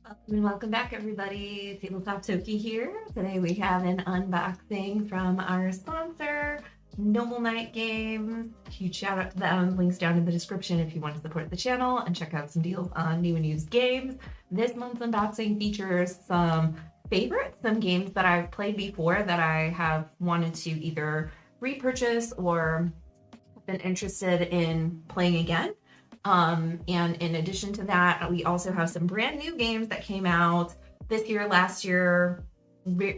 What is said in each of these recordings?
And welcome back, everybody. Tabletop Toki here. Today we have an unboxing from our sponsor, Noble Knight Games. Huge shout out to them. Links down in the description if you want to support the channel and check out some deals on new and used games. This month's unboxing features some favorites, some games that I've played before that I have wanted to either repurchase or been interested in playing again. And in addition to that, we also have some brand new games that came out this year, last year,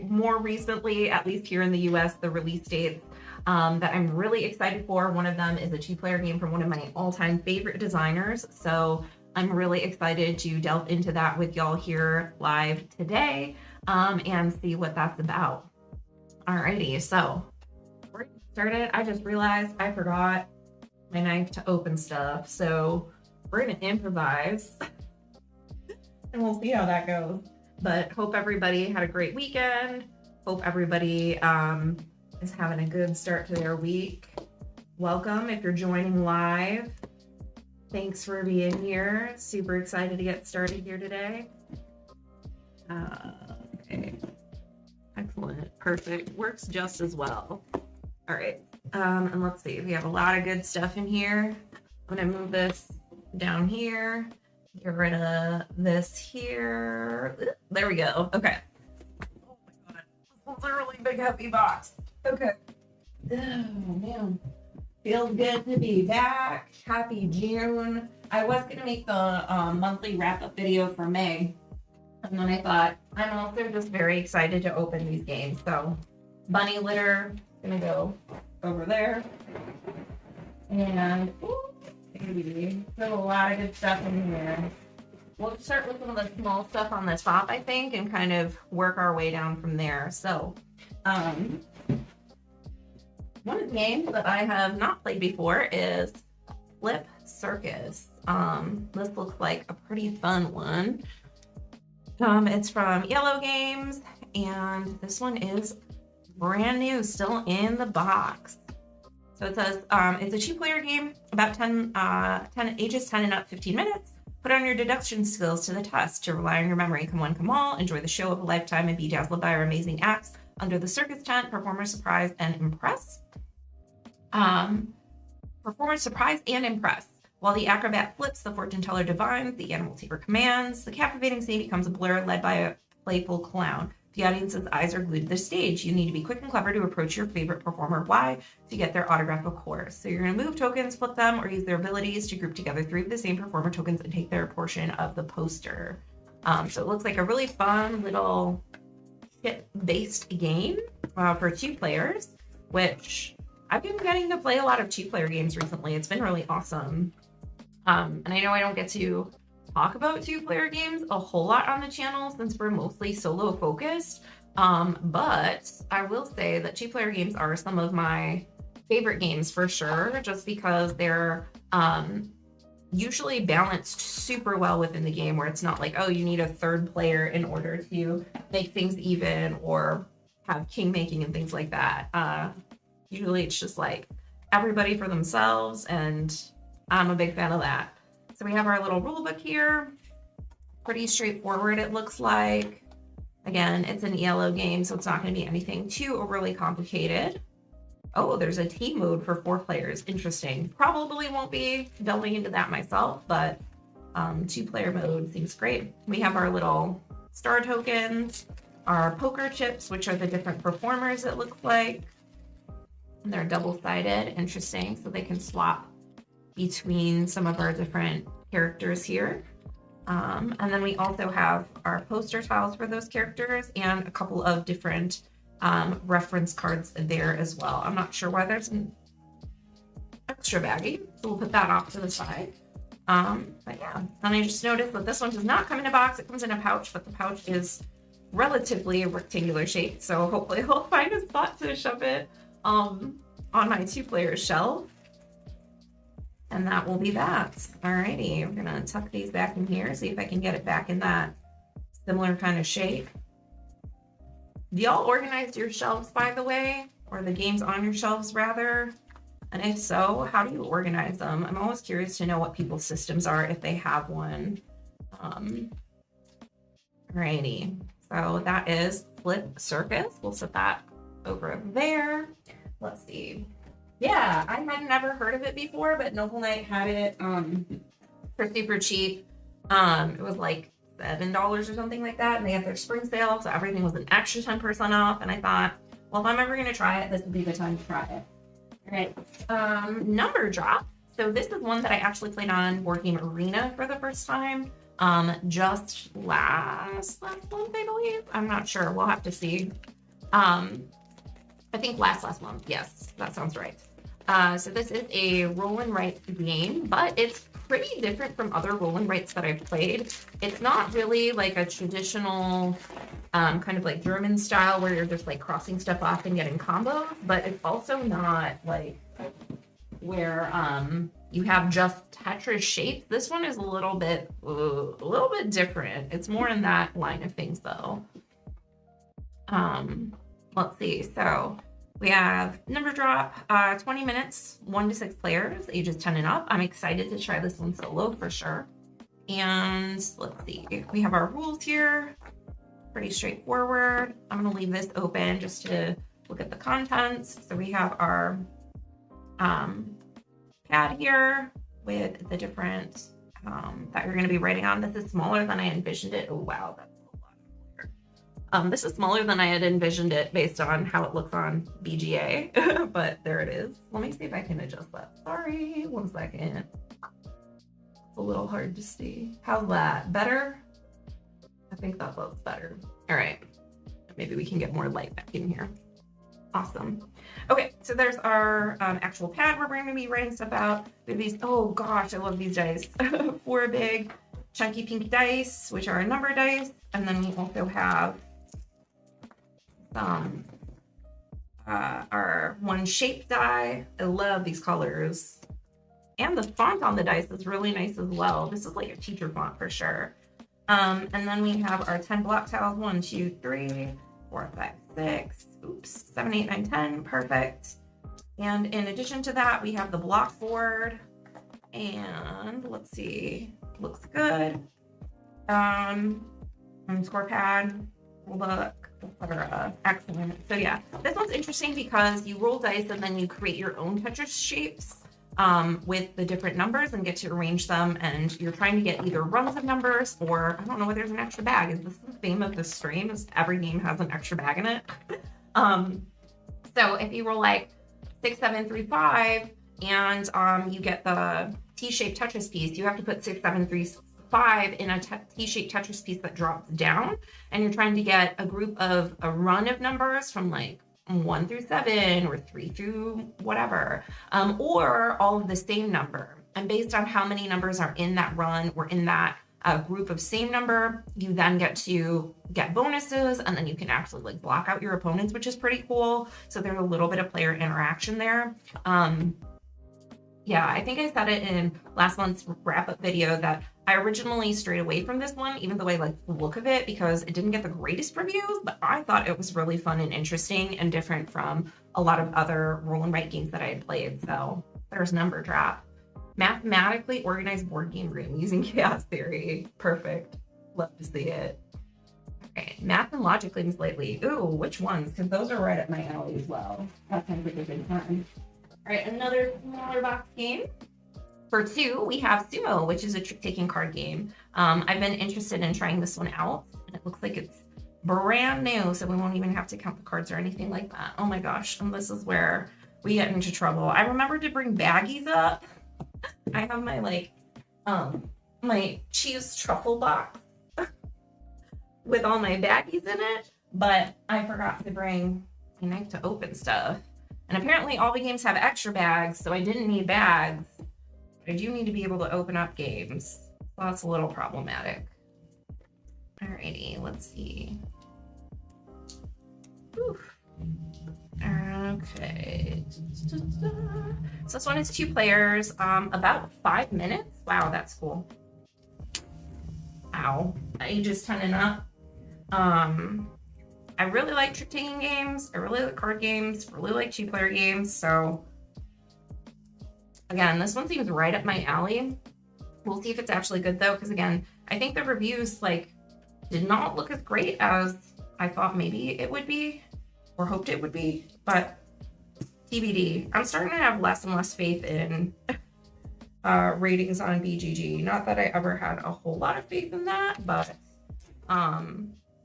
more recently, at least here in the US, the release dates that I'm really excited for. One of them is a two-player game from one of my all-time favorite designers. So I'm really excited to delve into that with y'all here live today and see what that's about. Alrighty, so we're getting started. I just realized I forgot my knife to open stuff, so we're gonna improvise and we'll see how that goes. But hope everybody had a great weekend. Hope everybody is having a good start to their week. Welcome if you're joining live. Thanks for being here. Super excited to get started here today. Okay, excellent, perfect, works just as well. All right. And let's see, we have a lot of good stuff in here. I'm gonna move this down here, get rid of this here. There we go. Okay. Oh my god, this is a really big heavy box. Okay. Oh man, feels good to be back. Happy June. I was gonna make the monthly wrap-up video for May, and then I thought I'm also just very excited to open these games. So bunny litter, gonna go over there, and there's a lot of good stuff in here. We'll start with some of the small stuff on the top, I think, and kind of work our way down from there. So one of the games that I have not played before is Flip Circus. This looks like a pretty fun one. It's from Yellow Games, and this one is brand new, still in the box. So it says it's a two-player game, about ages 10 and up, 15 minutes. Put on your deduction skills to the test to rely on your memory. Come one, come all. Enjoy the show of a lifetime and be dazzled by our amazing acts under the circus tent. Performers surprise and impress. Performers surprise and impress. While the acrobat flips, the fortune teller divines, the animal taker commands. The captivating scene becomes a blur led by a playful clown. The audience's eyes are glued to the stage. You need to be quick and clever to approach your favorite performer. Why? To get their autograph, of course. So you're going to move tokens, flip them, or use their abilities to group together 3 of the same performer tokens and take their portion of the poster. So it looks like a really fun little kit-based game for 2 players, which I've been getting to play a lot of 2-player games recently. It's been really awesome. And I know I don't get to talk about 2-player games a whole lot on the channel since we're mostly solo focused, but I will say that 2-player games are some of my favorite games for sure, just because they're usually balanced super well within the game, where it's not like, oh, you need a 3rd player in order to make things even or have king making and things like that. Usually it's just like everybody for themselves, and I'm a big fan of that. So we have our little rule book here. Pretty straightforward, it looks like. Again, it's an Yellow game, so it's not going to be anything too overly complicated. Oh, there's a team mode for 4 players. Interesting. Probably won't be delving into that myself, but 2-player mode seems great. We have our little star tokens, our poker chips, which are the different performers, it looks like. And they're double-sided. Interesting. So they can swap between some of our different characters here. And then we also have our poster tiles for those characters and a couple of different reference cards there as well. I'm not sure why there's an extra baggie, so we'll put that off to the side. But yeah, and I just noticed that this one does not come in a box. It comes in a pouch, but the pouch is relatively rectangular shape, so hopefully I'll find a spot to shove it on my 2-player shelf. And that will be that. Alrighty, I'm gonna tuck these back in here, see if I can get it back in that similar kind of shape. Do y'all organize your shelves, by the way? Or the games on your shelves, rather? And if so, how do you organize them? I'm always curious to know what people's systems are if they have one. Alrighty. So that is Flip Circus. We'll set that over there. Let's see. Yeah, I had never heard of it before, but Noble Knight had it for super cheap. It was like $7 or something like that, and they had their spring sale, so everything was an extra 10% off. And I thought, well, if I'm ever gonna try it, this would be the time to try it. All right, number drop. So this is one that I actually played on Board Game Arena for the first time. Just last month, I believe. I'm not sure. We'll have to see. I think last month. Yes, that sounds right. So this is a roll and write game, but it's pretty different from other roll and writes that I've played. It's not really like a traditional kind of like German style where you're just like crossing stuff off and getting combos, but it's also not like where you have just Tetris shapes. This one is a little bit different. It's more in that line of things though. Let's see. So we have number drop, 20 minutes, 1 to 6 players, ages 10 and up. I'm excited to try this one solo for sure. And let's see, we have our rules here. Pretty straightforward. I'm gonna leave this open just to look at the contents. So we have our pad here with the different that you're gonna be writing on. This is smaller than I envisioned it. Oh wow, that's a lot clearer. This is smaller than I had envisioned it based on how it looks on BGA, but there it is. Let me see if I can adjust that. Sorry, 1 second. It's a little hard to see. How's that? Better? I think that looks better. All right, maybe we can get more light back in here. Awesome. Okay, so there's our actual pad where we're going to be writing stuff out. We have these, oh gosh, I love these dice. 4 big chunky pink dice, which are number dice. And then we also have some our 1 shape die. I love these colors. And the font on the dice is really nice as well. This is like a teacher font for sure. And then we have our 10 block tiles, 1, 2, 3, 4, 5, 6, oops, 7, 8, 9, 10, perfect. And in addition to that, we have the block board, and let's see, looks good. And score pad, look, etc. Excellent. So yeah, this one's interesting because you roll dice and then you create your own Tetris shapes with the different numbers and get to arrange them, and you're trying to get either runs of numbers or I don't know whether there's an extra bag. Is this the theme of this stream? Is every game has an extra bag in it? So if you roll like 6, 7, 3, 5 and you get the T-shaped Tetris piece, you have to put 6, 7, 3, 5 in a T-shaped Tetris piece that drops down, and you're trying to get a group of a run of numbers from like 1 through 7 or 3 through whatever, or all of the same number. And based on how many numbers are in that run or in that group of same number, you then get to get bonuses, and then you can actually like block out your opponents, which is pretty cool. So there's a little bit of player interaction there. Yeah, I think I said it in last month's wrap-up video that I originally strayed away from this one, even though I like the look of it because it didn't get the greatest reviews, but I thought it was really fun and interesting and different from a lot of other roll and write games that I had played. So there's number drop. Mathematically organized board game room using chaos theory. Perfect. Love to see it. Okay, math and logic games lately. Ooh, which ones? Because those are right up my alley as well. That sounds like a good time. All right, another smaller box game. For 2, we have Sumo, which is a trick-taking card game. I've been interested in trying this one out, and it looks like it's brand new, so we won't even have to count the cards or anything like that. Oh my gosh, and this is where we get into trouble. I remember to bring baggies up. I have my like, my cheese truffle box with all my baggies in it, but I forgot to bring a knife to open stuff. And apparently all the games have extra bags, so I didn't need bags. But I do need to be able to open up games. So that's a little problematic. Alrighty, let's see. Oof. Okay. So this one is 2 players, about 5 minutes. Wow, that's cool. Ow. Ages 10 and up. I really like trick-taking games. I really like card games. Really like 2-player games. So again, this one seems right up my alley. We'll see if it's actually good though, because again, I think the reviews like Did not look as great as I thought maybe it would be, or hoped it would be, but TBD. I'm starting to have less and less faith in ratings on BGG. Not that I ever had a whole lot of faith in that, but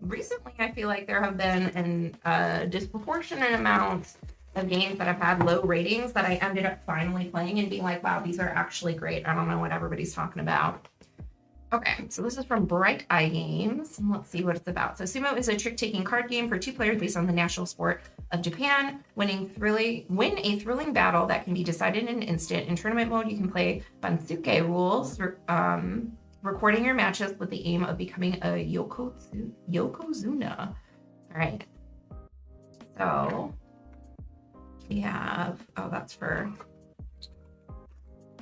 recently I feel like there have been a disproportionate amount of games that have had low ratings that I ended up finally playing and being like, wow, these are actually great. I don't know what everybody's talking about. Okay, so this is from Bright Eye Games. And let's see what it's about. So Sumo is a trick-taking card game for 2 players based on the national sport of Japan. Win a thrilling battle that can be decided in an instant. In tournament mode, you can play Bansuke rules, recording your matches with the aim of becoming a Yokozuna. All right. So we have, oh, that's for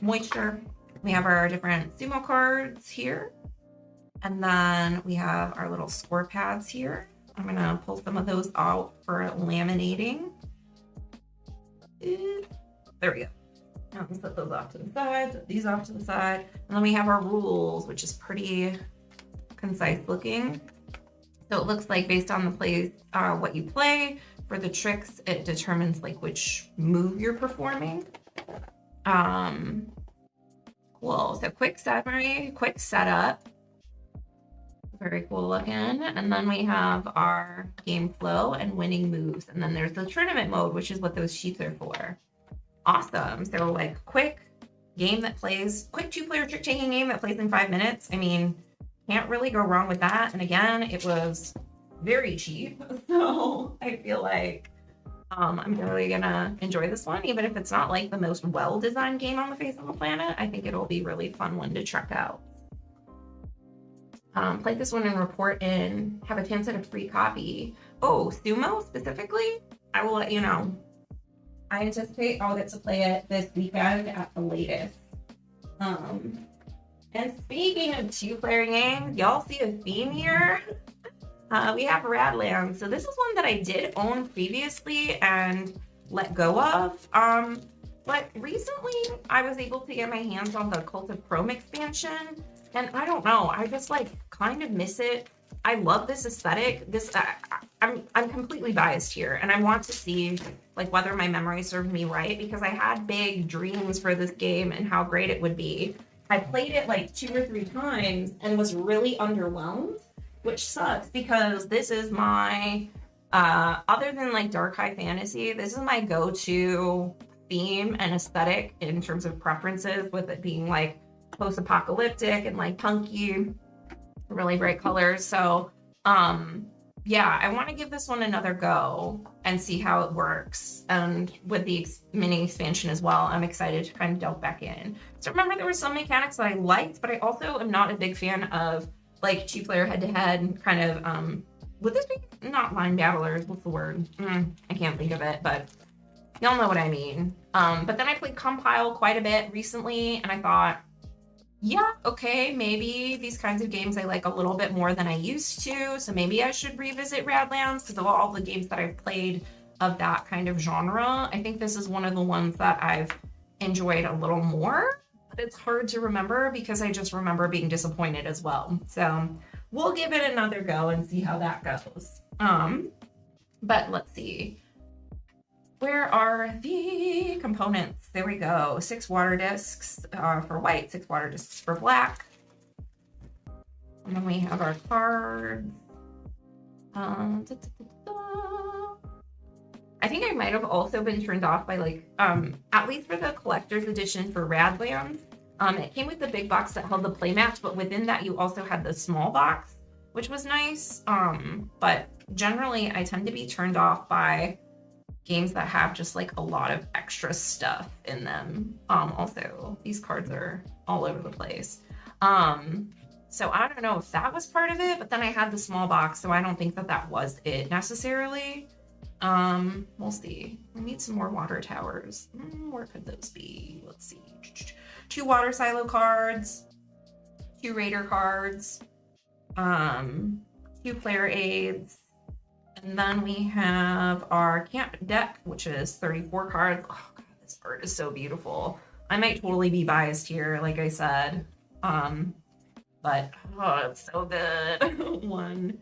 moisture. We have our different Sumo cards here. And then we have our little score pads here. I'm gonna pull some of those out for laminating. There we go. Now let's set those off to the side, set these off to the side. And then we have our rules, which is pretty concise looking. So it looks like based on the plays, what you play, for the tricks, it determines like which move you're performing. Cool. So quick summary, quick setup. Very cool looking. And then we have our game flow and winning moves. And then there's the tournament mode, which is what those sheets are for. Awesome. So like quick game that plays, quick 2-player trick-taking game that plays in 5 minutes. I mean, can't really go wrong with that. And again, it was very cheap. So I feel like I'm really gonna enjoy this one, even if it's not like the most well-designed game on the face of the planet. I think it'll be a really fun one to check out. Play this one and report in, have a chance at a free copy. Oh, Sumo specifically? I will let you know. I anticipate I'll get to play it this weekend at the latest. And speaking of 2-player games, y'all see a theme here? We have Radlands. So this is one that I did own previously and let go of. But recently I was able to get my hands on the Cult of Chrome expansion. And I don't know, I just like kind of miss it. I love this aesthetic. I'm completely biased here, and I want to see like whether my memory served me right, because I had big dreams for this game and how great it would be. I played it like 2 or 3 times and was really underwhelmed, which sucks because this is my other than like dark high fantasy, this is my go-to theme and aesthetic in terms of preferences, with it being like post-apocalyptic and like punky, really bright colors. So yeah, I want to give this one another go and see how it works. And with the mini expansion as well, I'm excited to kind of delve back in. So remember, there were some mechanics that I liked, but I also am not a big fan of like 2-player head-to-head kind of, would this be not line battlers? What's the word? I can't think of it, but y'all know what I mean. But then I played Compile quite a bit recently, and I thought, yeah, okay, maybe these kinds of games I like a little bit more than I used to, so maybe I should revisit Radlands, because of all the games that I've played of that kind of genre, I think this is one of the ones that I've enjoyed a little more, but it's hard to remember because I just remember being disappointed as well. So we'll give it another go and see how that goes. But let's see. Where are the components? There we go. 6 water discs for white, 6 water discs for black. And then we have our cards. I think I might have also been turned off by like, at least for the collector's edition for Radlands, it came with the big box that held the playmats, but within that you also had the small box, which was nice. But generally I tend to be turned off by games that have just like a lot of extra stuff in them. Also, these cards are all over the place. So I don't know if that was part of it, but then I had the small box, so I don't think that that was it necessarily. We'll see. We need some more water towers. Where could those be? Let's see. 2 water silo cards, 2 raider cards, 2 player aids. And then we have our camp deck, which is 34 cards. Oh God, this art is so beautiful. I might totally be biased here, like I said. but oh, it's so good. 1,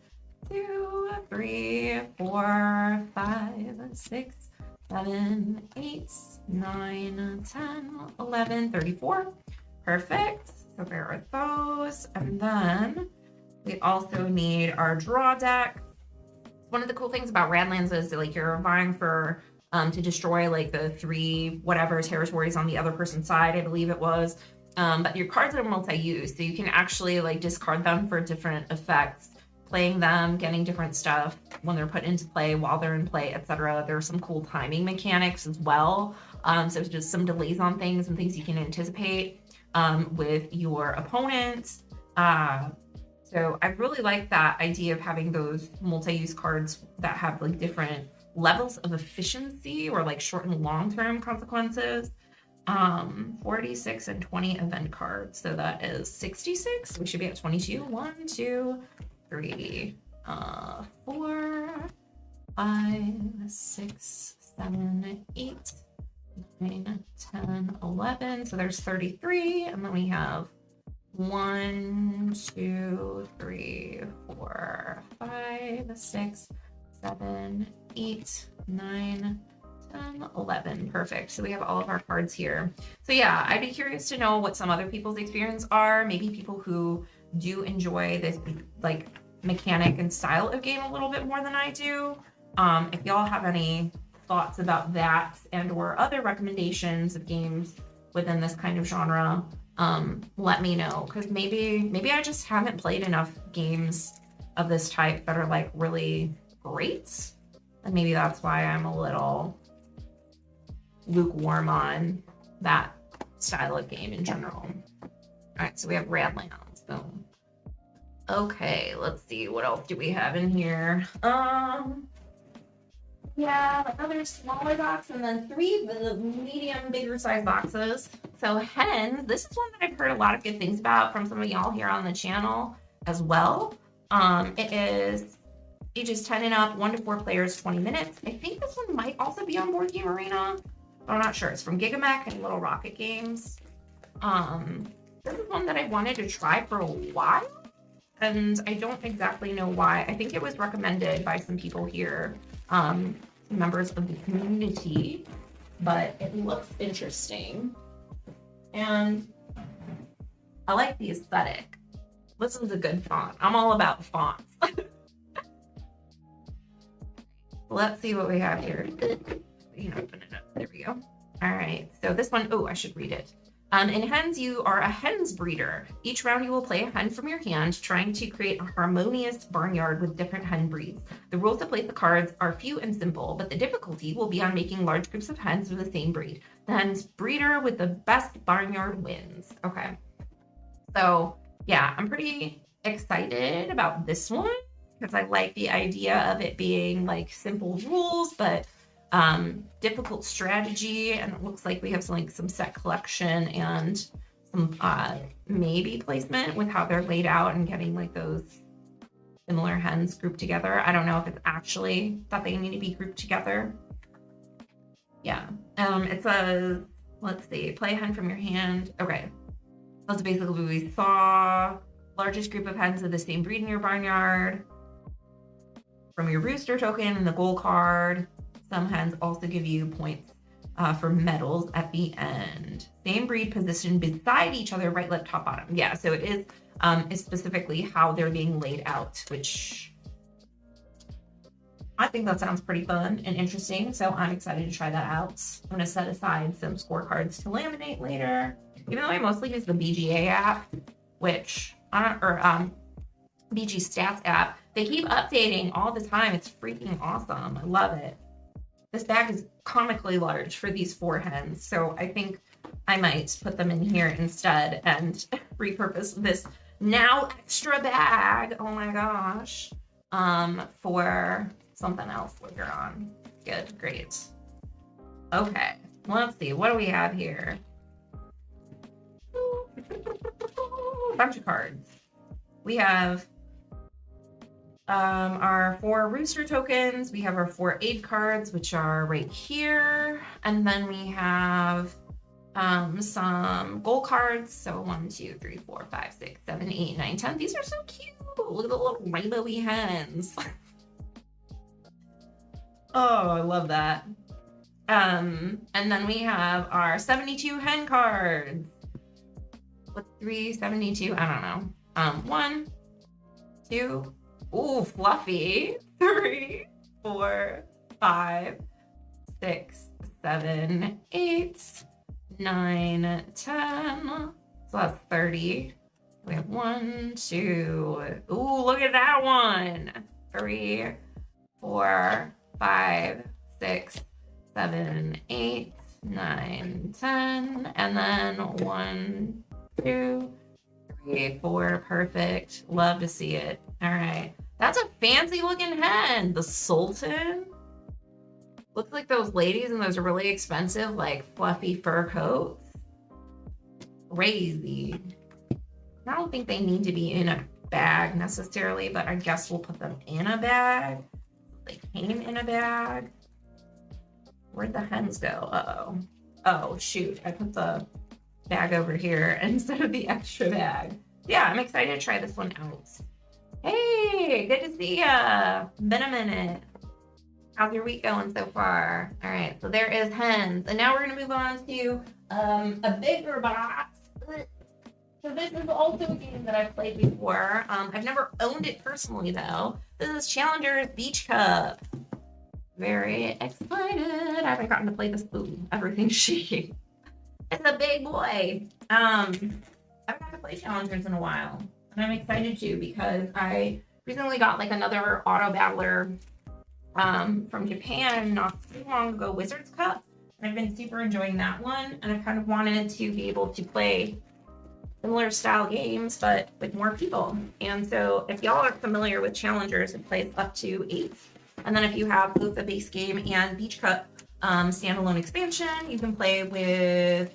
2, 3, 4, 5, 6, 7, 8, 9, 10, 11, 34. Perfect. So there are those. And then we also need our draw deck. One of the cool things about Radlands is that, like, you're vying for to destroy like the 3 whatever territories on the other person's side, I believe it was. But your cards are multi-use, so you can actually like discard them for different effects, playing them, getting different stuff when they're put into play, while they're in play, etc. There are some cool timing mechanics as well. So just some delays on things and things you can anticipate with your opponent. So I really like that idea of having those multi-use cards that have like different levels of efficiency or like short and long-term consequences. 46 and 20 event cards. So that is 66. We should be at 22. 1, 2, 3, 4, 5, 6, 7, 8, 9, 10, 11. So there's 33. And then we have 1, 2, 3, 4, 5, 6, 7, 8, 9, 10, 11. Perfect. So we have all of our cards here. So yeah, I'd be curious to know what some other people's experience are. Maybe people who do enjoy this like mechanic and style of game a little bit more than I do. If y'all have any thoughts about that and or other recommendations of games within this kind of genre, let me know, because maybe I just haven't played enough games of this type that are like really great, and maybe that's why I'm a little lukewarm on that style of game in general. All right, so we have Radlands. Boom. Okay, let's see, what else do we have in here? Yeah, another smaller box, and then 3 medium, bigger size boxes. So Hens, this is one that I've heard a lot of good things about from some of y'all here on the channel as well. It is ages 10 and up, 1 to 4 players, 20 minutes. I think this one might also be on Board Game Arena, but I'm not sure. It's from Gigamech and Little Rocket Games. This is one that I wanted to try for a while, and I don't exactly know why. I think it was recommended by some people here, members of the community, but it looks interesting. And I like the aesthetic. This is a good font. I'm all about fonts. Let's see what we have here. You know, open it up. There we go. All right. So this one, oh, I should read it. In Hens, you are a hens breeder. Each round you will play a hen from your hand, trying to create a harmonious barnyard with different hen breeds. The rules to play the cards are few and simple, but the difficulty will be on making large groups of hens of the same breed. The hens breeder with the best barnyard wins. Okay. So yeah, I'm pretty excited about this one because I like the idea of it being like simple rules, but difficult strategy, and it looks like we have some set collection and some maybe placement with how they're laid out and getting like those similar hens grouped together. I don't know if it's actually that they need to be grouped together. Yeah. It says, let's see, play a hen from your hand. Okay. That's basically what we saw. Largest group of hens of the same breed in your barnyard. From your rooster token and the goal card. Some hens also give you points for medals at the end. Same breed positioned beside each other, right, left, top, bottom. Yeah, so it is specifically how they're being laid out, which I think that sounds pretty fun and interesting. So I'm excited to try that out. I'm gonna set aside some scorecards to laminate later. Even though I mostly use the BGA app, which BG Stats app, they keep updating all the time. It's freaking awesome. I love it. This bag is comically large for these 4 hens, so I think I might put them in here instead and repurpose this now extra bag, oh my gosh, for something else later on. Good, great. Okay, let's see, what do we have here? A bunch of cards. We have our 4 rooster tokens. We have our 4 aid cards, which are right here. And then we have some gold cards. So 1, 2, 3, 4, 5, 6, 7, 8, 9, 10. These are so cute. Look at the little rainbowy hens. Oh, I love that. And then we have our 72 hen cards. What's 372? I don't know. 1, 2. Ooh, fluffy. 3, 4, 5, 6, 7, 8, 9, 10. So that's 30. We have 1, 2. Ooh, look at that one. 3, 4, 5, 6, 7, 8, 9, 10. And then 1, 2, 3, 4. Perfect. Love to see it. All right. That's a fancy looking hen. The Sultan. Looks like those ladies in those really expensive, like fluffy fur coats. Crazy. I don't think they need to be in a bag necessarily, but I guess we'll put them in a bag. They came in a bag. Where'd the hens go? Uh-oh. Oh, shoot. I put the bag over here instead of the extra bag. Yeah, I'm excited to try this one out. Hey, good to see ya. Been a minute. How's your week going so far? All right, so there is hens. And now we're gonna move on to a bigger box. So this is also a game that I've played before. I've never owned it personally though. This is Challenger's Beach Cup. Very excited. I haven't gotten to play this. Ooh, everything's shaking. It's a big boy. I haven't got to play Challengers in a while. And I'm excited too because I recently got like another auto battler from Japan not too long ago, Wizards Cup. And I've been super enjoying that one. And I kind of wanted to be able to play similar style games, but with more people. And so if y'all are familiar with Challengers, it plays up to 8. And then if you have both the base game and Beach Cup standalone expansion, you can play with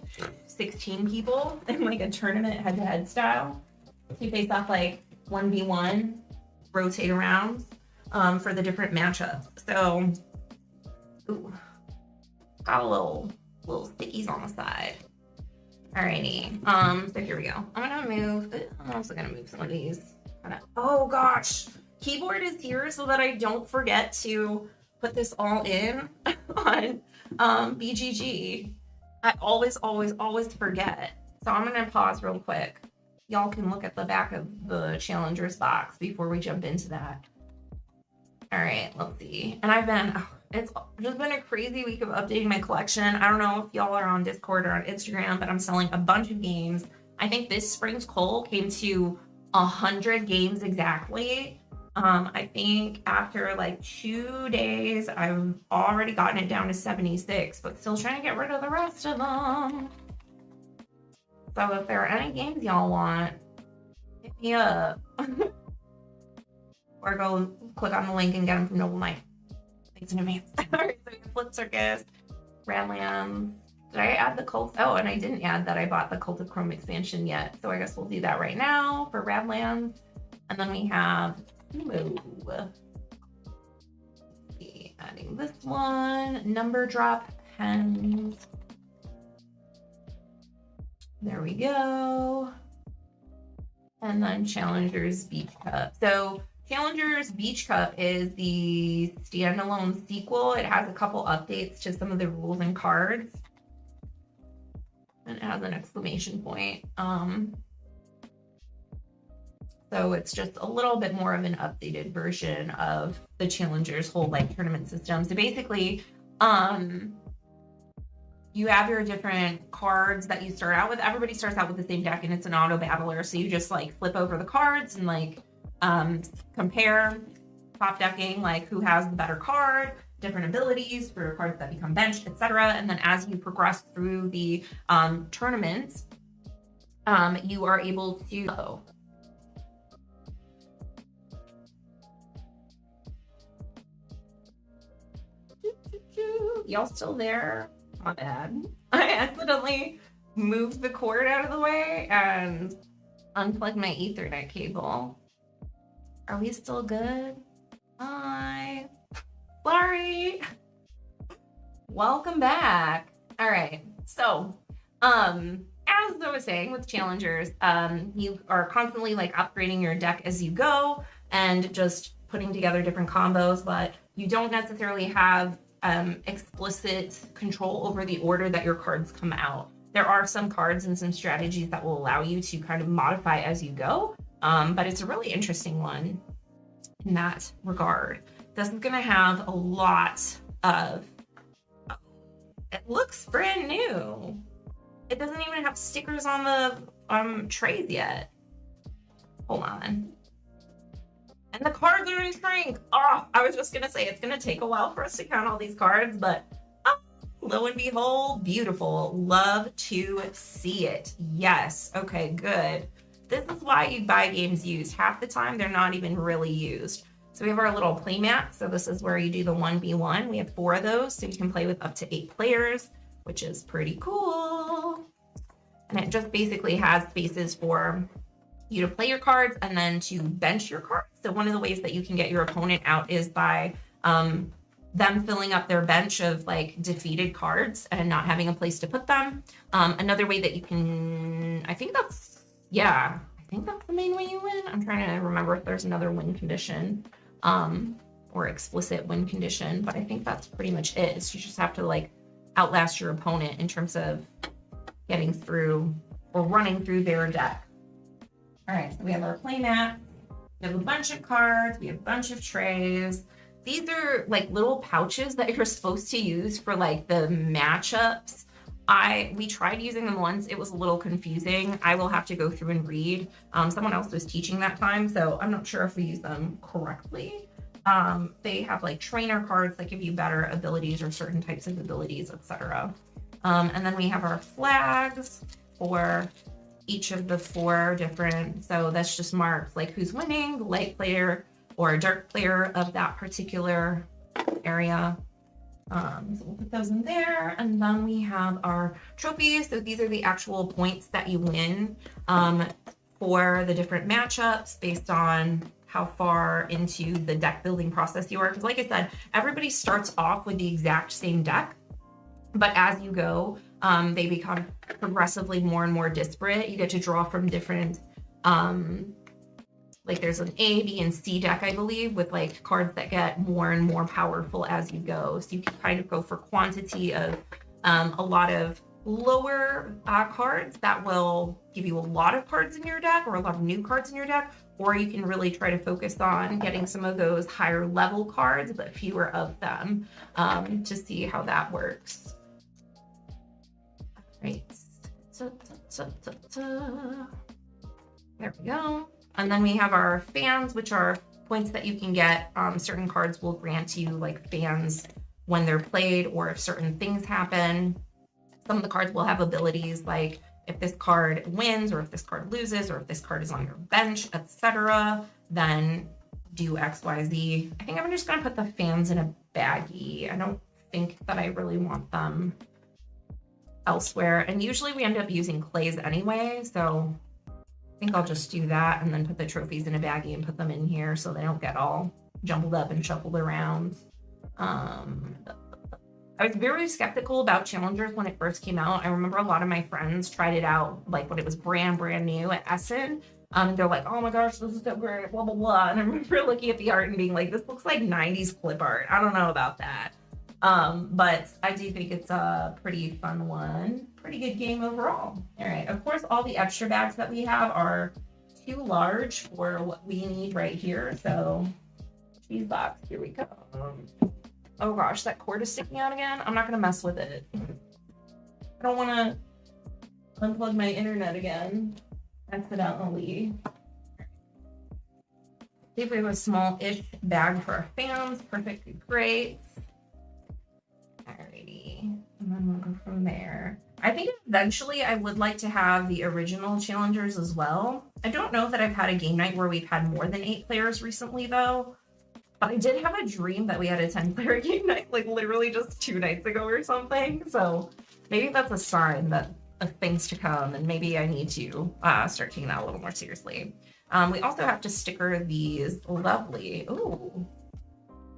16 people in like a tournament head-to-head style. So you face off like 1v1, rotate around for the different matchups. So, ooh, got a little stickies on the side. Alrighty, so here we go. I'm also gonna move some of these. Oh gosh, keyboard is here so that I don't forget to put this all in on BGG. I always forget. So I'm gonna pause real quick. Y'all can look at the back of the Challengers box before we jump into that. All right, let's see. And it's just been a crazy week of updating my collection. I don't know if y'all are on Discord or on Instagram, but I'm selling a bunch of games. I think this spring's cull came to 100 games exactly. I think after like 2 days, I've already gotten it down to 76, but still trying to get rid of the rest of them. So if there are any games y'all want, hit me up. Or go click on the link and get them from Noble Knight. Thanks in advance. All right, so we have Flip Circus, Radlands. Did I add the Cult? Oh, and I didn't add that I bought the Cult of Chrome expansion yet. So I guess we'll do that right now for Radlands. And then we have Sumo. Adding this one. Number Drop Hens. There we go. And then Challenger's Beach Cup. So Challenger's Beach Cup is the standalone sequel. It has a couple updates to some of the rules and cards. And it has an exclamation point. So it's just a little bit more of an updated version of the Challenger's whole like tournament system. So basically, you have your different cards that you start out with. Everybody starts out with the same deck and it's an auto battler. So you just like flip over the cards and like compare top decking, like who has the better card, different abilities for cards that become benched, etc. And then as you progress through the tournaments, you are able to... Y'all still there? My bad. I accidentally moved the cord out of the way and unplugged my Ethernet cable. Are we still good? Hi. Sorry. Welcome back. All right. So As I was saying with challengers, you are constantly like upgrading your deck as you go and just putting together different combos, but you don't necessarily have explicit control over the order that your cards come out. There are some cards and some strategies that will allow you to kind of modify as you go, but it's a really interesting one in that regard. This is going to have a lot of, it looks brand new. It doesn't even have stickers on the trays yet. Hold on. And the cards are in shrink. Oh, I was just going to say it's going to take a while for us to count all these cards, but lo and behold, beautiful. Love to see it. Yes. Okay, good. This is why you buy games used. Half the time, they're not even really used. So we have our little play mat. So this is where you do the 1v1. We have 4 of those, so you can play with up to 8 players, which is pretty cool. And it just basically has spaces for you to play your cards and then to bench your cards. So one of the ways that you can get your opponent out is by them filling up their bench of like defeated cards and not having a place to put them. Another way that you can, I think that's the main way you win. I'm trying to remember if there's another win condition or explicit win condition, but I think that's pretty much it. So you just have to like outlast your opponent in terms of getting through or running through their deck. All right, so we have our play mat. We have a bunch of cards. We have a bunch of trays. These are like little pouches that you're supposed to use for like the matchups. We tried using them once. It was a little confusing. I will have to go through and read. Someone else was teaching that time, so I'm not sure if we use them correctly. They have like trainer cards that give you better abilities or certain types of abilities, etc. And then we have our flags for each of the 4 different, so that's just marks like who's winning, the light player or a dark player of that particular area. So we'll put those in there. And then we have our trophies. So these are the actual points that you win for the different matchups based on how far into the deck building process you are. Because like I said, everybody starts off with the exact same deck, but as you go, they become progressively more and more disparate. You get to draw from different, like there's an A, B, and C deck, I believe, with like cards that get more and more powerful as you go. So you can kind of go for quantity of a lot of lower cards that will give you a lot of cards in your deck or a lot of new cards in your deck, or you can really try to focus on getting some of those higher level cards, but fewer of them, to see how that works. Right. There we go. And then we have our fans, which are points that you can get. Certain cards will grant you like fans when they're played or if certain things happen. Some of the cards will have abilities like if this card wins or if this card loses or if this card is on your bench, etc., then do X, Y, Z. I think I'm just going to put the fans in a baggie. I don't think that I really want them elsewhere. And usually we end up using clays anyway, so I think I'll just do that and then put the trophies in a baggie and put them in here so they don't get all jumbled up and shuffled around. I was very skeptical about challengers when it first came out. I remember a lot of my friends tried it out like when it was brand new at Essen. And they're like, oh my gosh, this is so great, blah, blah, blah. And I remember looking at the art and being like, this looks like 90s clip art. I don't know about that. But I do think it's a pretty fun one. Pretty good game overall. All right, of course, all the extra bags that we have are too large for what we need right here. So cheese box, here we go. Oh gosh, that cord is sticking out again. I'm not gonna mess with it. I don't wanna unplug my internet again accidentally. See if we have a small-ish bag for our fans. Perfect, great. Alrighty, and then we'll go from there. I think eventually I would like to have the original challengers as well. I don't know that I've had a game night where we've had more than 8 players recently though, but I did have a dream that we had a 10-player game night, like literally just 2 nights ago or something. So maybe that's a sign that of things to come, and maybe I need to start taking that a little more seriously. We also have to sticker these lovely, ooh,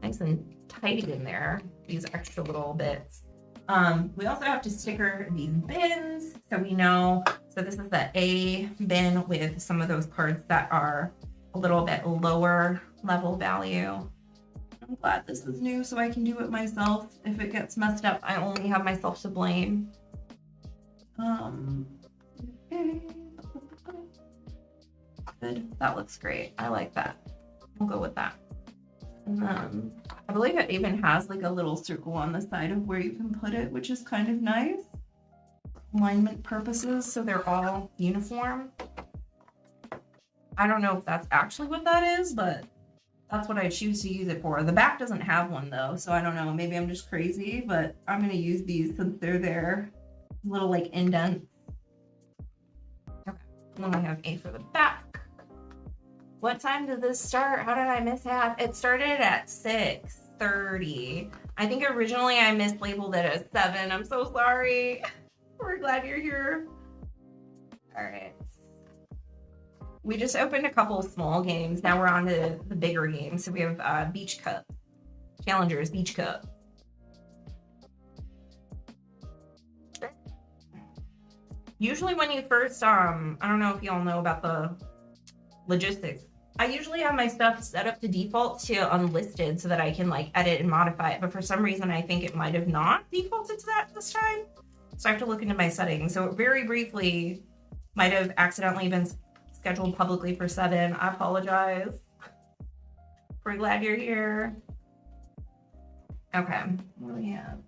nice and tidy in there, these extra little bits. We also have to sticker these bins so we know. So this is the A bin with some of those cards that are a little bit lower level value. I'm glad this is new so I can do it myself. If it gets messed up, I only have myself to blame. Okay. Good. That looks great. I like that. We'll go with that. And then I believe it even has like a little circle on the side of where you can put it, which is kind of nice. Alignment purposes, so they're all uniform. I don't know if that's actually what that is, but that's what I choose to use it for. The back doesn't have one though, so I don't know. Maybe I'm just crazy, but I'm gonna use these since they're there. Little like indents. Okay, and then we have A for the back. What time did this start? How did I miss half? It started at 6:30. I think originally I mislabeled it as 7. I'm so sorry. We're glad you're here. All right. We just opened a couple of small games. Now we're on to the bigger games. So we have Beach Cup. Challengers Beach Cup. Usually when you first, I don't know if y'all know about the logistics. I usually have my stuff set up to default to unlisted so that I can like edit and modify it. But for some reason, I think it might have not defaulted to that this time. So I have to look into my settings. So very briefly, might have accidentally been scheduled publicly for 7. I apologize. We're glad you're here. Okay, what do we have?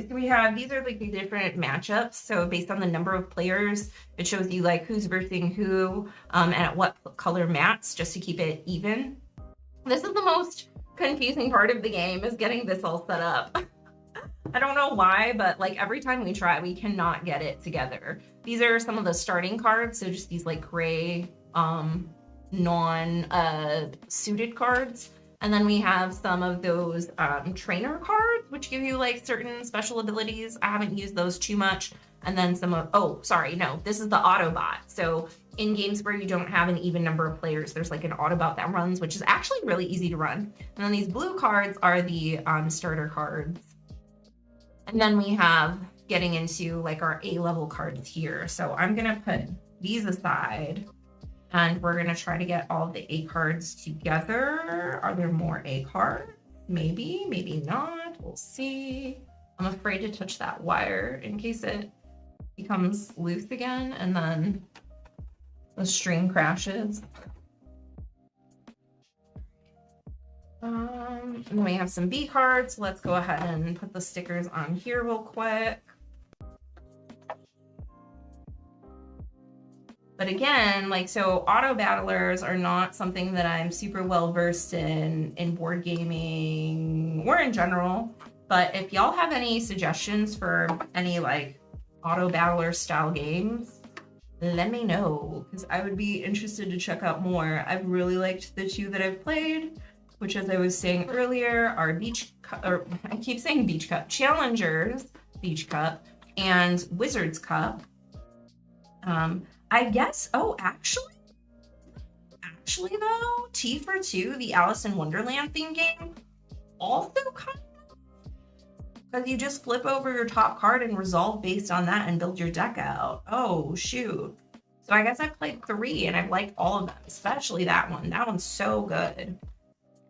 So we have, these are like the different matchups. So based on the number of players, it shows you like who's versing who and at what color mats, just to keep it even. This is the most confusing part of the game, is getting this all set up. I don't know why, but like every time we try, we cannot get it together. These are some of the starting cards. So just these like gray, non-suited cards. And then we have some of those trainer cards, which give you like certain special abilities. I haven't used those too much. And then some of, oh, sorry, no, this is the Autobot. So in games where you don't have an even number of players, there's like an Autobot that runs, which is actually really easy to run. And then these blue cards are the starter cards. And then we have getting into like our A-level cards here. So I'm gonna put these aside. And we're gonna try to get all of the A cards together. Are there more A cards? Maybe, maybe not. We'll see. I'm afraid to touch that wire in case it becomes loose again and then the string crashes. And then we have some B cards. Let's go ahead and put the stickers on here real quick. But again, like, so auto battlers are not something that I'm super well versed in board gaming or in general. But if y'all have any suggestions for any like auto battler style games, let me know, because I would be interested to check out more. I've really liked the 2 that I've played, which, as I was saying earlier, are I keep saying Beach Cup, Challengers Beach Cup and Wizards Cup. I guess, oh, actually though, T for 2, the Alice in Wonderland theme game, also kind of, because you just flip over your top card and resolve based on that and build your deck out. Oh, shoot. So I guess I've played 3 and I've liked all of them, especially that one. That one's so good.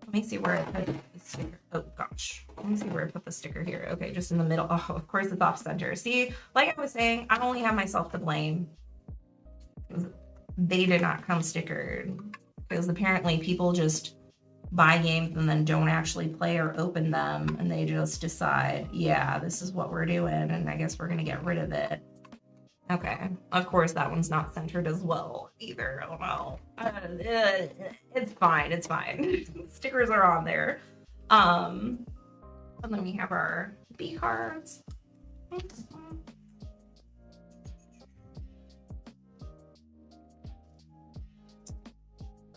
Let me see where I put the sticker. Oh, gosh. Let me see where I put the sticker here. Okay, just in the middle. Oh, of course it's off center. See, like I was saying, I only have myself to blame. They did not come stickered, because apparently people just buy games and then don't actually play or open them, and they just decide, yeah, this is what we're doing, and I guess we're gonna get rid of it. Okay, of course that one's not centered as well either. Oh no, it's fine, it's fine. Stickers are on there. And then we have our B cards.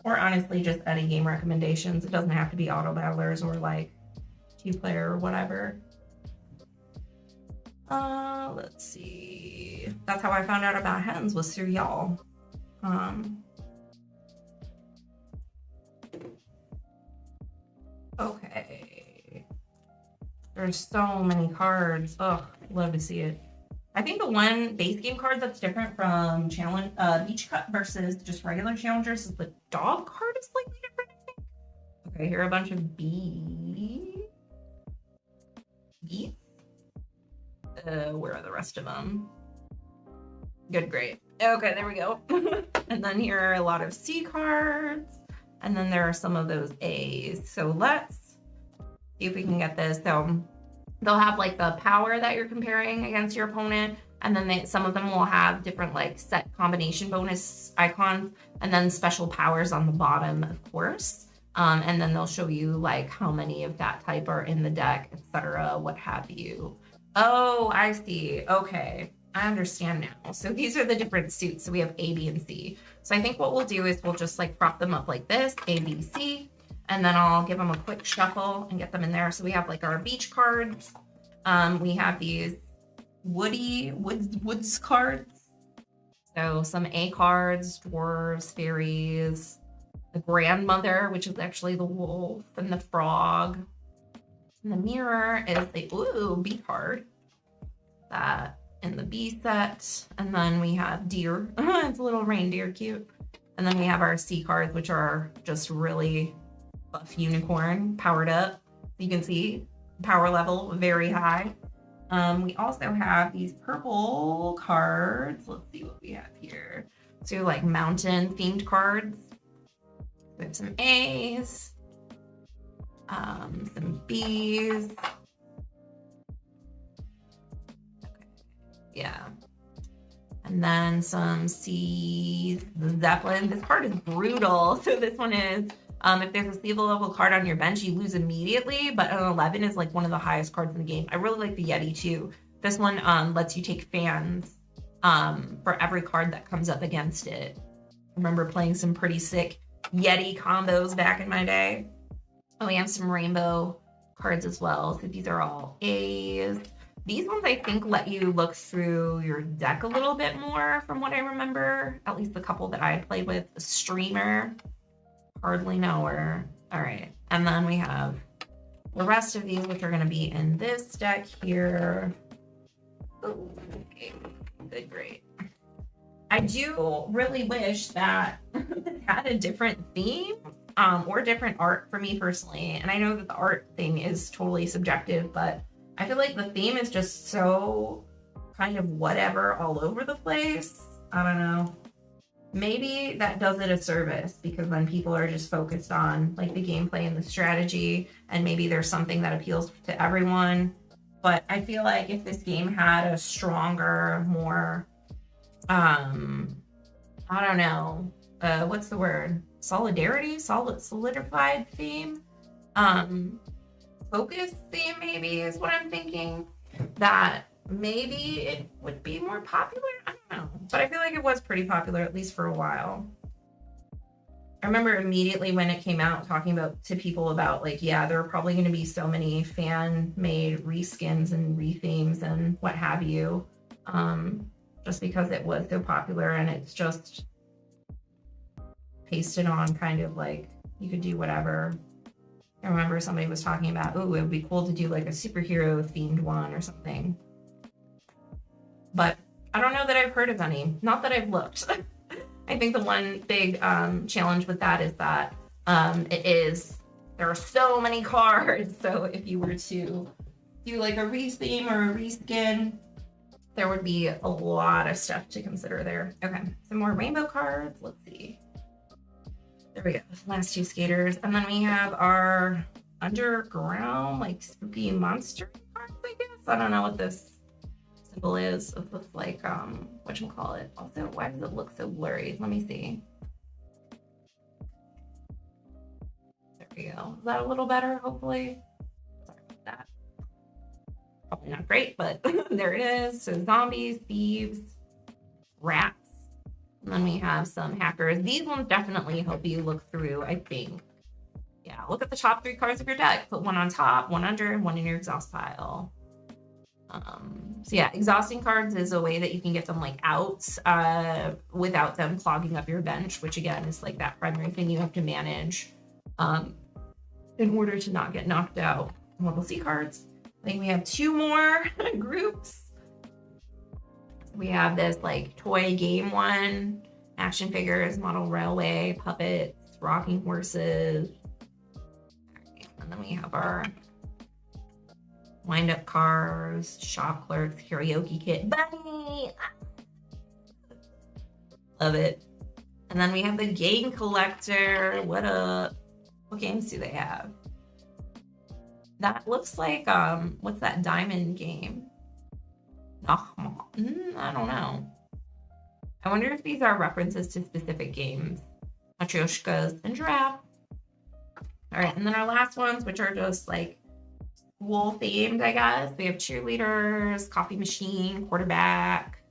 Or honestly, just any game recommendations. It doesn't have to be auto battlers or like 2-player or whatever. Let's see. That's how I found out about Hens, was through y'all. Okay. There's so many cards. Oh, love to see it. I think the one base game card that's different from challenge Beach Cut versus just regular challengers is the dog card is slightly different, I think. Okay, here are a bunch of bees. Bees? Where are the rest of them? Good, great. Okay, there we go. And then here are a lot of C cards. And then there are some of those A's. So let's see if we can get this. So they'll have like the power that you're comparing against your opponent. And then some of them will have different like set combination bonus icons and then special powers on the bottom, of course. And then they'll show you like how many of that type are in the deck, etc., what have you. Oh, I see. Okay, I understand now. So these are the different suits. So we have A, B, and C. So I think what we'll do is we'll just like prop them up like this, A, B, C, and then I'll give them a quick shuffle and get them in there. So we have like our beach cards. We have these woods cards. So some A cards, dwarves, fairies, the grandmother, which is actually the wolf, and the frog. And the mirror is the B card. That in the B set. And then we have deer. It's a little reindeer, cute. And then we have our C cards, which are just really buff unicorn, powered up. You can see power level very high. We also have these purple cards. Let's see what we have here. So like mountain themed cards. We have some A's. Some B's. Okay. Yeah. And then some C's. The Zeppelin. This card is brutal. So this one is, if there's a sea level card on your bench, you lose immediately, but an 11 is like one of the highest cards in the game. I really like the Yeti too. This one lets you take fans for every card that comes up against it. I remember playing some pretty sick Yeti combos back in my day. And we have some rainbow cards as well. So these are all A's. These ones I think let you look through your deck a little bit more from what I remember. At least the couple that I had played with. Streamer. Hardly know her. All right. And then we have the rest of these, which are going to be in this deck here. Ooh, okay. Good, great. I do really wish that it had a different theme or different art for me personally. And I know that the art thing is totally subjective, but I feel like the theme is just so kind of whatever all over the place. I don't know. Maybe that does it a service because then people are just focused on like the gameplay and the strategy, and maybe there's something that appeals to everyone. But I feel like if this game had a stronger, more, I don't know, what's the word? Solidified theme? Focus theme maybe is what I'm thinking. That maybe it would be more popular. I don't know, but I feel like it was pretty popular, at least for a while. I remember immediately when it came out talking to people about like, yeah, there are probably going to be so many fan-made reskins and rethemes and what have you, just because it was so popular and it's just pasted on kind of like you could do whatever. I remember somebody was talking about, oh, it would be cool to do like a superhero themed one or something. But I don't know that I've heard of any. Not that I've looked. I think the one big challenge with that is that there are so many cards. So if you were to do like a retheme or a reskin, there would be a lot of stuff to consider there. Okay, some more rainbow cards. Let's see. There we go. Last two skaters. And then we have our underground, like spooky monster cards, I guess. I don't know what this symbol is. It looks like whatchamacallit. Also, why does it look so blurry? Let me see. There we go. Is that a little better, hopefully? Sorry about that. Probably not great, but there it is. So zombies, thieves, rats. And then we have some hackers. These ones definitely help you look through, I think. Yeah, look at the top three cards of your deck. Put one on top, one under, and one in your exhaust pile. So yeah, exhausting cards is a way that you can get them like out without them clogging up your bench, which again is like that primary thing you have to manage in order to not get knocked out. Level C cards. I think we have 2 more groups. We have this like toy game one, action figures, model railway, puppets, rocking horses. And then we have our wind-up cars, shop clerks, karaoke kit, bunny. Love it. And then we have the game collector. What up? What games do they have? That looks like what's that diamond game? I don't know. I wonder if these are references to specific games. Matryoshkas and giraffe. All right, and then our last ones, which are just like school themed, I guess. We have cheerleaders, coffee machine, quarterback,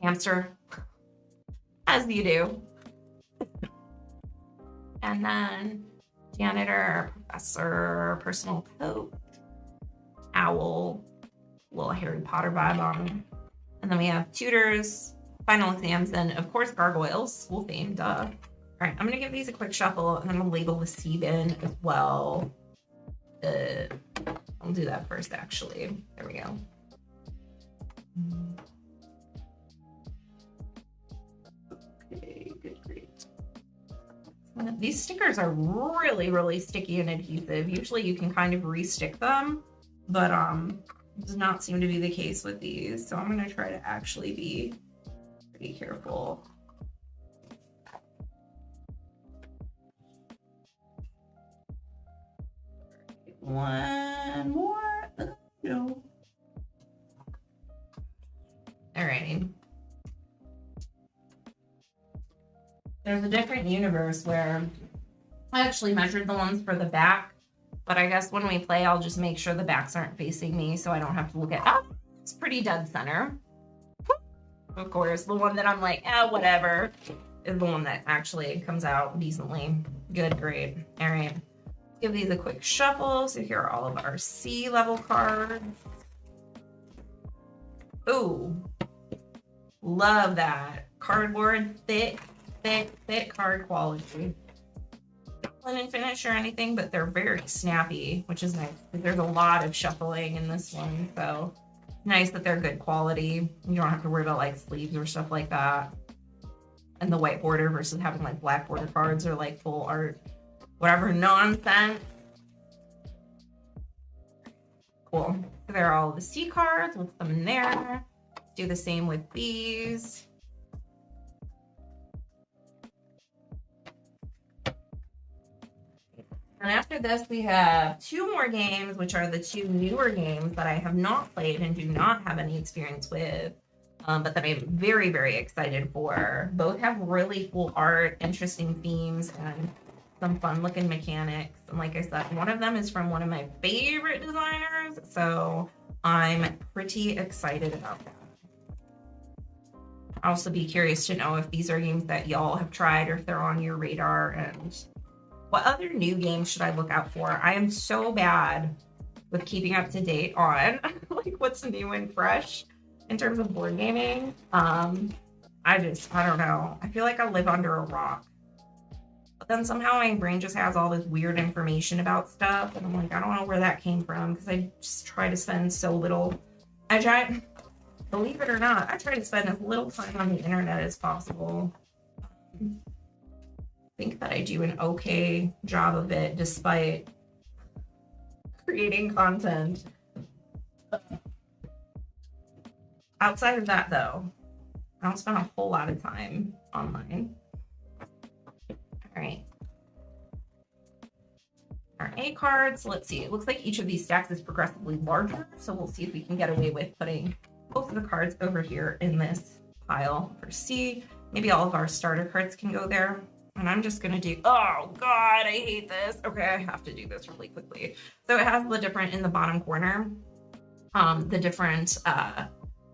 hamster, as you do. And then janitor, professor, personal coat, owl, little Harry Potter vibe on them. And then we have tutors, final exams, and of course gargoyles, school themed, duh. All right, I'm gonna give these a quick shuffle and I'm gonna label the C bin as well. I'll do that first actually. There we go. Okay, good, great. These stickers are really, really sticky and adhesive. Usually you can kind of re-stick them, but does not seem to be the case with these. So I'm gonna try to actually be pretty careful. One more. No. All right. There's a different universe where I actually measured the ones for the back, but I guess when we play, I'll just make sure the backs aren't facing me so I don't have to look at, oh, it's pretty dead center. Of course, the one that I'm like, whatever, is the one that actually comes out decently. Good, great. All right. Give these a quick shuffle. So here are all of our C level cards. Ooh, love that. Cardboard, thick card quality. Linen finish or anything, but they're very snappy, which is nice. There's a lot of shuffling in this one, so nice that they're good quality. You don't have to worry about like sleeves or stuff like that. And the white border versus having like black border cards or like full art, whatever nonsense. Cool. So there are all the C cards. We'll put them in there. Do the same with these. And after this, we have 2 more games, which are the 2 newer games that I have not played and do not have any experience with, but that I'm very, very excited for. Both have really cool art, interesting themes, and some fun-looking mechanics. And like I said, one of them is from one of my favorite designers, so I'm pretty excited about that. I'll also be curious to know if these are games that y'all have tried or if they're on your radar, and what other new games should I look out for? I am so bad with keeping up to date on like what's new and fresh in terms of board gaming. I don't know. I feel like I live under a rock. But then somehow my brain just has all this weird information about stuff. And I'm like, I don't know where that came from because I just try to spend so little. Believe it or not, I try to spend as little time on the internet as possible. I think that I do an okay job of it despite creating content. Outside of that though, I don't spend a whole lot of time online. All right. Our A cards, let's see. It looks like each of these stacks is progressively larger, so we'll see if we can get away with putting both of the cards over here in this pile for C. Maybe all of our starter cards can go there. And I'm just gonna do, oh God, I hate this. Okay, I have to do this really quickly. So it has the different, in the bottom corner, the different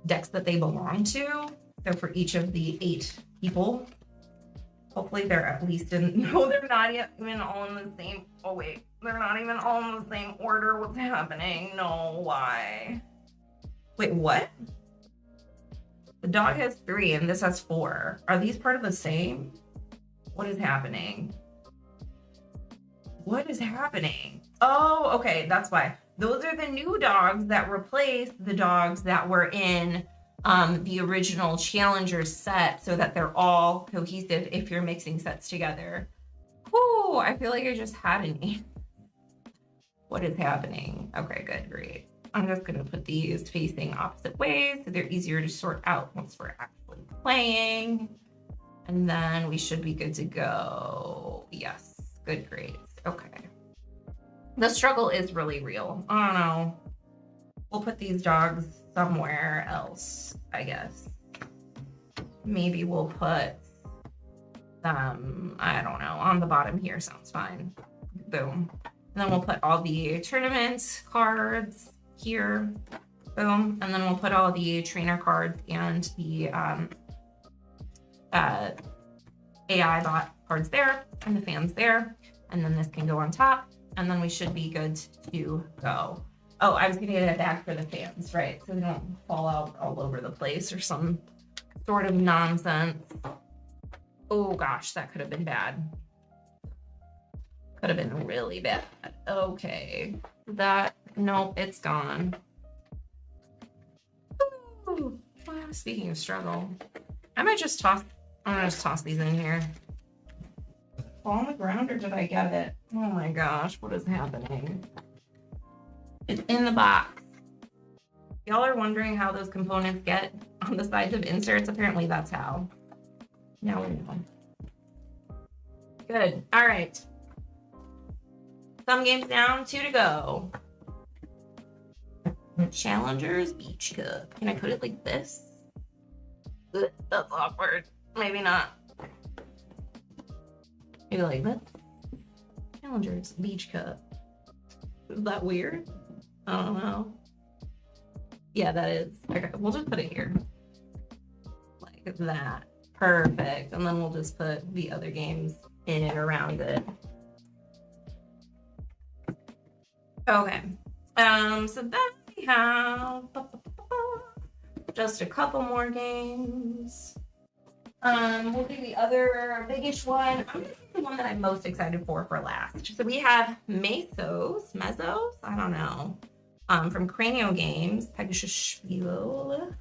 decks that they belong to. So for each of the 8 people, hopefully they're at least in, no, they're not yet even all in the same, oh wait, they're not even all in the same order. What's happening? No, why? Wait, what? The dog has 3 and this has 4. Are these part of the same? What is happening? What is happening? Oh, okay, that's why. those are the new dogs that replace the dogs that were in the original Challenger set, so that they're all cohesive if you're mixing sets together. Whoo, I feel like I just had an... What is happening? Okay, good, great. I'm just gonna put these facing opposite ways so they're easier to sort out once we're actually playing. And then we should be good to go. Yes, good, great. Okay. The struggle is really real. I don't know. We'll put these dogs somewhere else, I guess. Maybe we'll put them, I don't know, on the bottom here. Sounds fine. Boom. And then we'll put all the tournament cards here. Boom. And then we'll put all the trainer cards and the AI bot cards there and the fans there. And then this can go on top. And then we should be good to go. Oh, I was gonna get a bag for the fans, right? So they don't fall out all over the place or some sort of nonsense. Oh gosh, that could have been bad. Could have been really bad. Okay, that, nope, it's gone. Ooh. Well, speaking of struggle, I'm gonna just toss these in here. Fall on the ground, or did I get it? Oh my gosh, what is happening? It's in the box. Y'all are wondering how those components get on the sides of inserts. Apparently that's how. Now we know. Good, all right. Some games down, 2 to go. Challengers Beach Cup. Can I put it like this? Ugh, that's awkward. Maybe not. Maybe like this. Challengers Beach Cup. Is that weird? I don't know. Yeah, that is. Okay, we'll just put it here. Like that. Perfect. And then we'll just put the other games in and around it. Okay. So then we have just a couple more games. We'll do the other biggish one. I'm gonna do the one that I'm most excited for last. So we have Mesos, I don't know, from Cranio Games, Pegasus Spiel.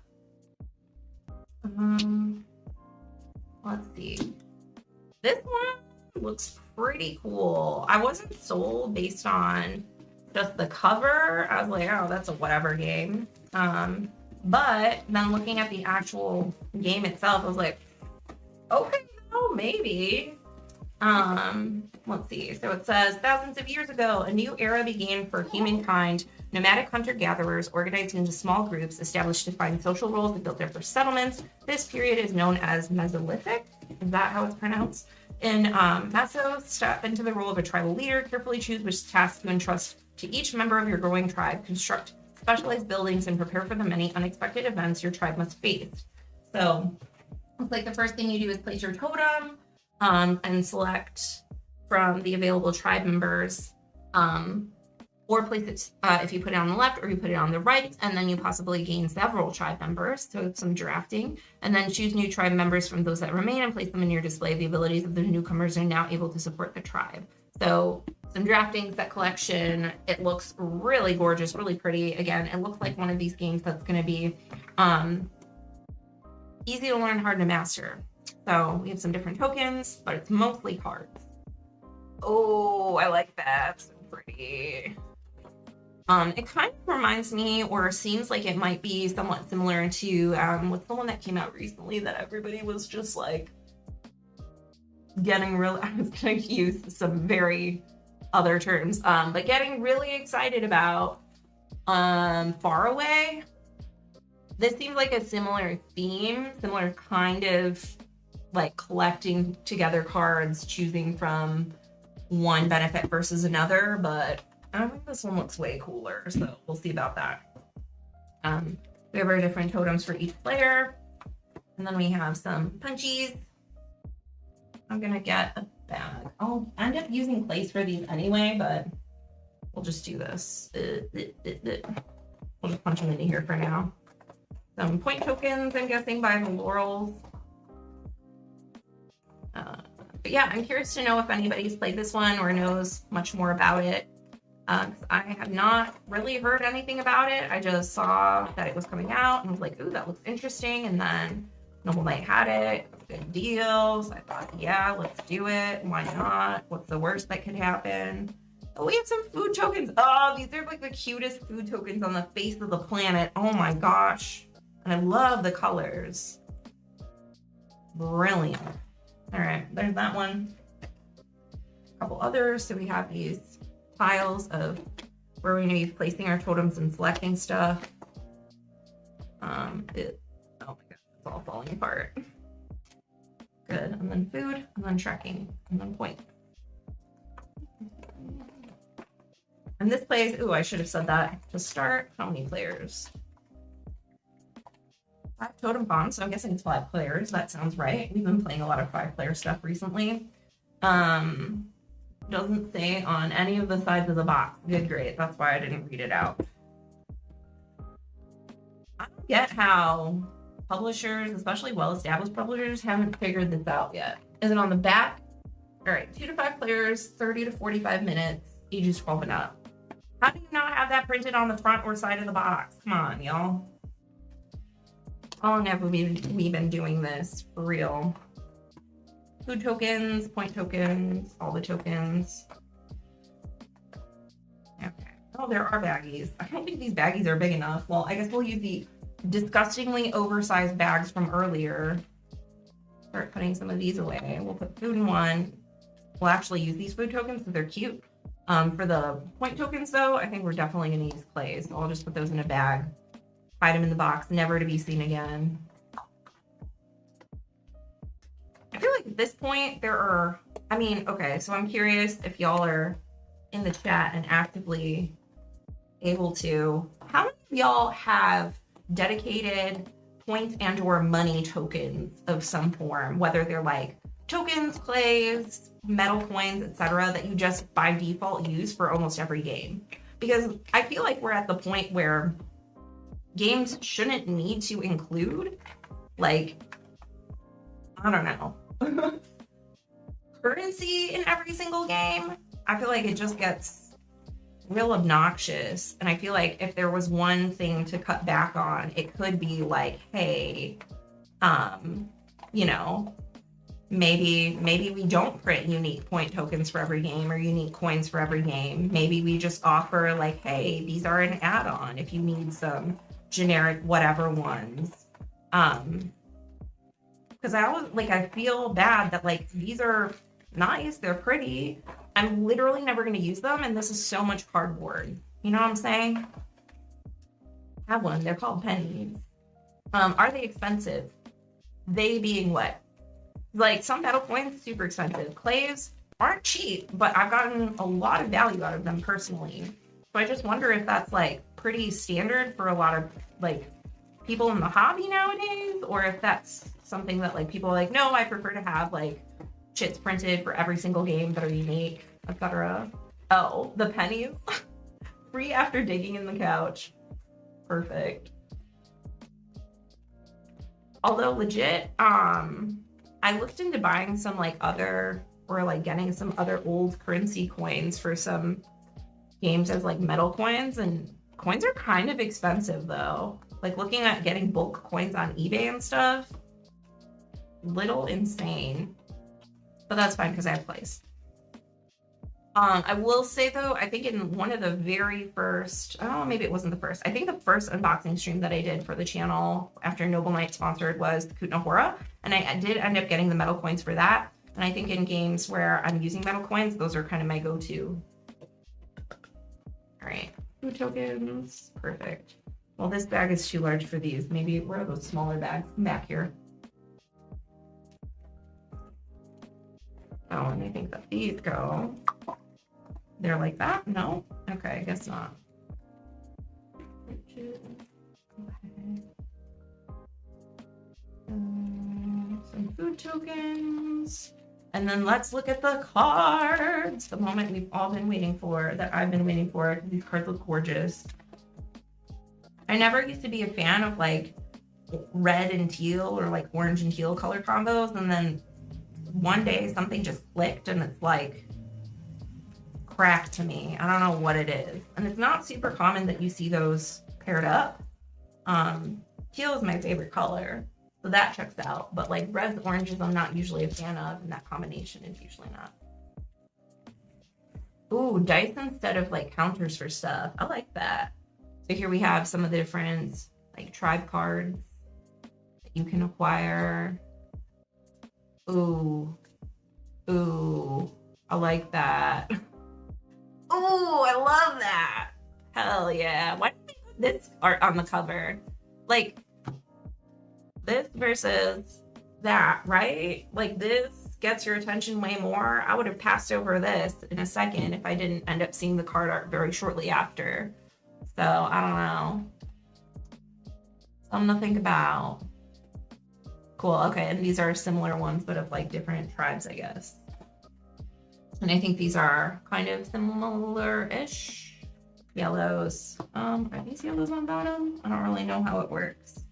Let's see. This one looks pretty cool. I wasn't sold based on just the cover. I was like, oh, that's a whatever game. But then looking at the actual game itself, I was like, okay, oh, maybe. Let's see. So it says, thousands of years ago, a new era began for humankind. Nomadic hunter-gatherers organized into small groups, established defined social roles, and built their first settlements. This period is known as Mesolithic. Is that how it's pronounced? In Mesos, step into the role of a tribal leader, carefully choose which tasks to entrust to each member of your growing tribe, construct specialized buildings, and prepare for the many unexpected events your tribe must face. So it's like the first thing you do is place your totem and select from the available tribe members, or place it if you put it on the left or you put it on the right, and then you possibly gain several tribe members, so some drafting, and then choose new tribe members from those that remain and place them in your display. The abilities of the newcomers are now able to support the tribe. So some drafting, set collection. It looks really gorgeous, really pretty. Again, it looks like one of these games that's going to be easy to learn, hard to master. So we have some different tokens, but it's mostly cards. Oh, I like that. So pretty. It kind of reminds me, or seems like it might be somewhat similar to what's the one that came out recently that everybody was just like getting real. I was going to use some very other terms, but getting really excited about Far Away. This seems like a similar theme, similar kind of like collecting together cards, choosing from one benefit versus another, but I think this one looks way cooler, so we'll see about that. We have our different totems for each player, and then we have some punchies. I'm gonna get a bag. I'll end up using place for these anyway, but we'll just do this. We'll just punch them into here for now. Some point tokens, I'm guessing, by the Laurels. But yeah, I'm curious to know if anybody's played this one or knows much more about it. I have not really heard anything about it. I just saw that it was coming out and was like, ooh, that looks interesting. And then Noble Knight had it. It was good deals. I thought, yeah, let's do it. Why not? What's the worst that could happen? Oh, we have some food tokens. Oh, these are like the cutest food tokens on the face of the planet. Oh my gosh. And I love the colors. Brilliant. All right, there's that one. A couple others. So we have these tiles of where we're going to be placing our totems and selecting stuff. Oh my god, it's all falling apart. Good. And then food, and then tracking, and then point. And this plays, ooh, I should have said that to start. How many players? 5 totem bonds, so I'm guessing it's 5 players. That sounds right. We've been playing a lot of 5-player stuff recently. Doesn't say on any of the sides of the box. Good, great. That's why I didn't read it out. I don't get how publishers, especially well-established publishers, haven't figured this out yet. Is it on the back? All right, 2 to 5 players, 30 to 45 minutes, ages 12 and up. How do you not have that printed on the front or side of the box? Come on, y'all. How long have we been doing this? For real. Food tokens, point tokens, all the tokens. Okay. Oh, there are baggies. I don't think these baggies are big enough. Well, I guess we'll use the disgustingly oversized bags from earlier. Start putting some of these away. We'll put food in one. We'll actually use these food tokens because they're cute. For the point tokens, though, I think we're definitely going to use clays. So I'll just put those in a bag. Hide them in the box, never to be seen again. I feel like at this point there are, okay, so I'm curious if y'all are in the chat and actively able to, how many of y'all have dedicated points and or money tokens of some form, whether they're like tokens, clays, metal coins, etc., that you just by default use for almost every game? Because I feel like we're at the point where games shouldn't need to include, like, I don't know, currency in every single game. I feel like it just gets real obnoxious. And I feel like if there was one thing to cut back on, it could be like, hey, you know, maybe we don't print unique point tokens for every game or unique coins for every game. Maybe we just offer like, hey, these are an add-on if you need some generic whatever ones. Because I feel bad that like these are nice, they're pretty. I'm literally never going to use them, and this is so much cardboard. You know what I'm saying? Have one. They're called pennies. Are they expensive? They being what? Like some metal coins, super expensive. Clays aren't cheap, but I've gotten a lot of value out of them personally. So I just wonder if that's like pretty standard for a lot of like people in the hobby nowadays, or if that's something that like people are like, no, I prefer to have like chits printed for every single game that are unique, etc. Oh, the pennies. Free after digging in the couch. Perfect. Although legit, I looked into buying some like other, or like getting some other old currency coins for some games as like metal coins, and coins are kind of expensive though. Like looking at getting bulk coins on eBay and stuff, little insane, but that's fine because I have place. I will say though, I think in one of the very first, oh, maybe it wasn't the first, I think the first unboxing stream that I did for the channel after Noble Knight sponsored was the Kutnahora, and I did end up getting the metal coins for that. And I think in games where I'm using metal coins, those are kind of my go-to. All right, food tokens, perfect. Well, this bag is too large for these. Maybe where are those smaller bags? Back here. Oh, and I think that these go. They're like that? No? Okay, I guess not. Okay. Some food tokens. And then let's look at the cards. The moment we've all been waiting for, that I've been waiting for. These cards look gorgeous. I never used to be a fan of like red and teal or like orange and teal color combos. And then one day something just clicked and it's like crack to me. I don't know what it is. And it's not super common that you see those paired up. Teal is my favorite color, so that checks out. But like reds, oranges, I'm not usually a fan of, and that combination is usually not. Ooh, dice instead of like counters for stuff. I like that. So here we have some of the different like tribe cards that you can acquire. Ooh, I like that. Ooh, I love that. Hell yeah. Why did they put this art on the cover? Like, this versus that, right? Like, this gets your attention way more. I would have passed over this in a second if I didn't end up seeing the card art very shortly after. So, I don't know. Something to think about. Cool, okay, and these are similar ones, but of like different tribes, I guess. And I think these are kind of similar-ish. Yellows. Are these yellows on bottom? I don't really know how it works.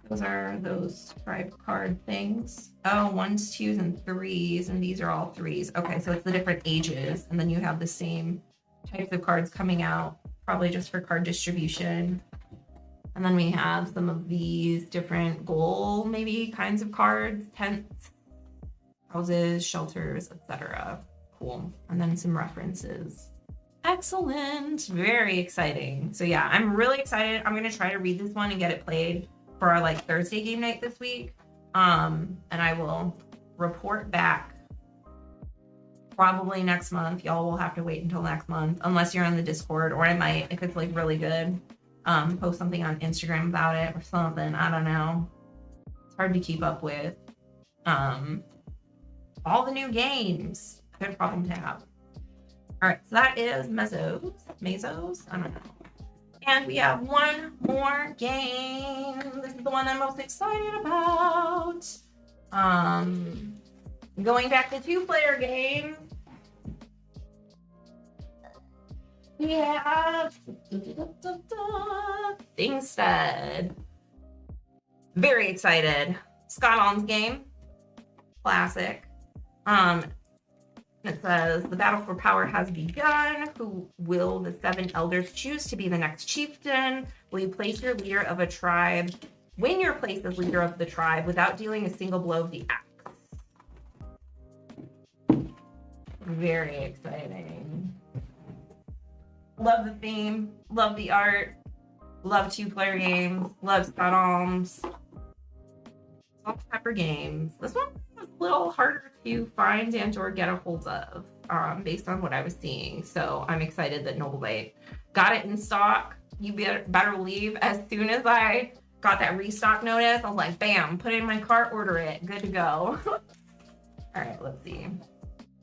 Those are those tribe card things. Oh, 1s, 2s, and 3s, and these are all 3s. Okay, so it's the different ages, and then you have the same types of cards coming out, probably just for card distribution. And then we have some of these different goal, maybe, kinds of cards, tents, houses, shelters, etc. Cool. And then some references. Excellent. Very exciting. So yeah, I'm really excited. I'm going to try to read this one and get it played for our like Thursday game night this week. And I will report back probably next month. Y'all will have to wait until next month, unless you're on the Discord, or I might, if it's like really good, post something on Instagram about it or something. I don't know. It's hard to keep up with all the new games. Good problem to have. All right, so that is Mesos. I don't know. And we have one more game. This is the one I'm most excited about. Going back to 2-player games. We have Thingstead. Very excited. Scott Alm's game. Classic. It says, the battle for power has begun. Who will the 7 elders choose to be the next chieftain? Will you place your leader of a tribe, win your place as leader of the tribe without dealing a single blow of the axe? Very exciting. Love the theme, love the art, love 2-player games, love Scott Alm's. Salt Pepper games. This one was a little harder to find and or get a hold of based on what I was seeing. So I'm excited that Noble Light got it in stock. You better believe as soon as I got that restock notice, I was like, bam, put it in my cart, order it, good to go. All right, let's see.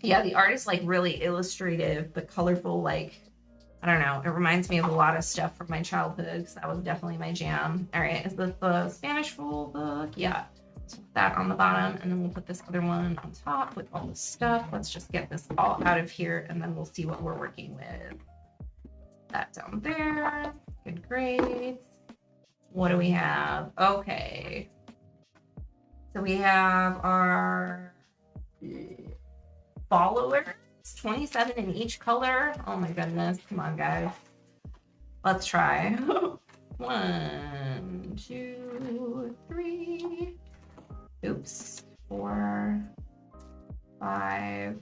Yeah, the art is like really illustrative, but colorful, like, I don't know. It reminds me of a lot of stuff from my childhood, so that was definitely my jam. All right, is this the Spanish rule book? Yeah. So put that on the bottom, and then we'll put this other one on top with all the stuff. Let's just get this all out of here, and then we'll see what we're working with. That down there. Good grades. What do we have? Okay. So we have our followers. 27 in each color. Oh my goodness. Come on, guys. Let's try. 1, 2, 3. Oops. 4, 5,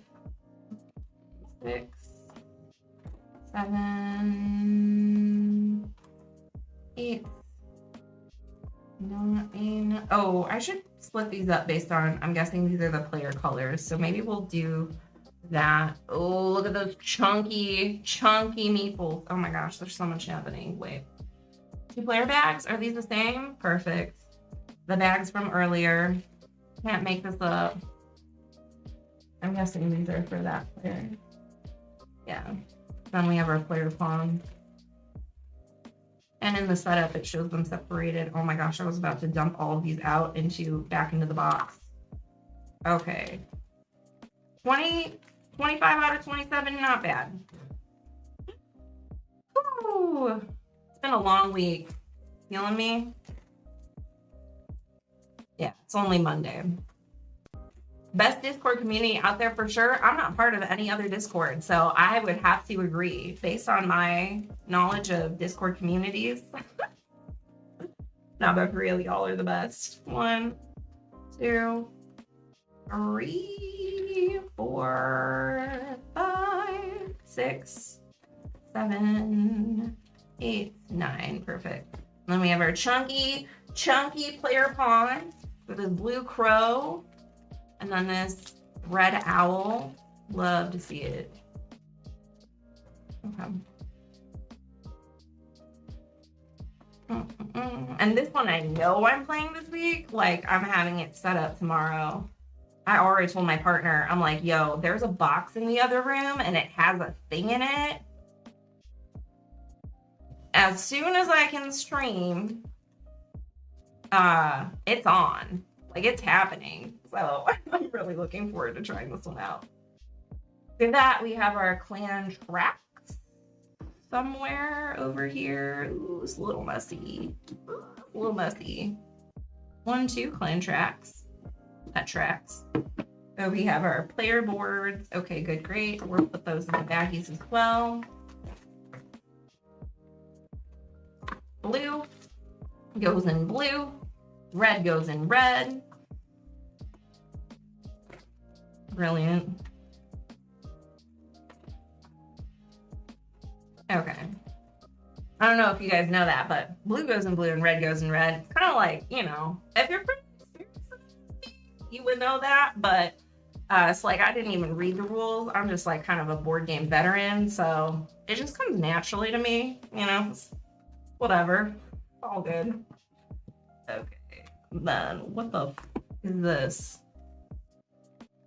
6, 7, 8, 9. Oh, I should split these up based on, I'm guessing these are the player colors. So maybe we'll do that. Oh, look at those chunky meeples. Oh my gosh, there's so much happening. Wait. 2-player bags? Are these the same? Perfect. The bags from earlier. Can't make this up. I'm guessing these are for that player. Yeah. Then we have our player palm. And in the setup, it shows them separated. Oh my gosh, I was about to dump all of these out back into the box. Okay. 25 out of 27, not bad. Ooh, it's been a long week. Feeling me? Yeah, it's only Monday. Best Discord community out there for sure. I'm not part of any other Discord, so I would have to agree based on my knowledge of Discord communities. No, but for real, y'all are the best. 1, 2, 3, 4, 5, 6, 7, 8, 9. Perfect. And then we have our chunky player pawn with this blue crow. And then this red owl. Love to see it. Okay. And this one I know I'm playing this week. Like, I'm having it set up tomorrow. I already told my partner, I'm like, yo, there's a box in the other room and it has a thing in it. As soon as I can stream, it's on. Like, it's happening. So I'm really looking forward to trying this one out. After that, we have our clan tracks somewhere over here. Ooh, it's a little messy. A little messy. 1, 2 clan tracks. Pet tracks. So we have our player boards. Okay, good, great. We'll put those in the baggies as well. Blue goes in blue. Red goes in red. Brilliant. Okay. I don't know if you guys know that, but blue goes in blue and red goes in red. It's kind of like, you know, if you're pretty experienced, you would know that, but it's like I didn't even read the rules. I'm just like kind of a board game veteran, so it just comes naturally to me, you know, whatever. All good. Okay. Then what the is this?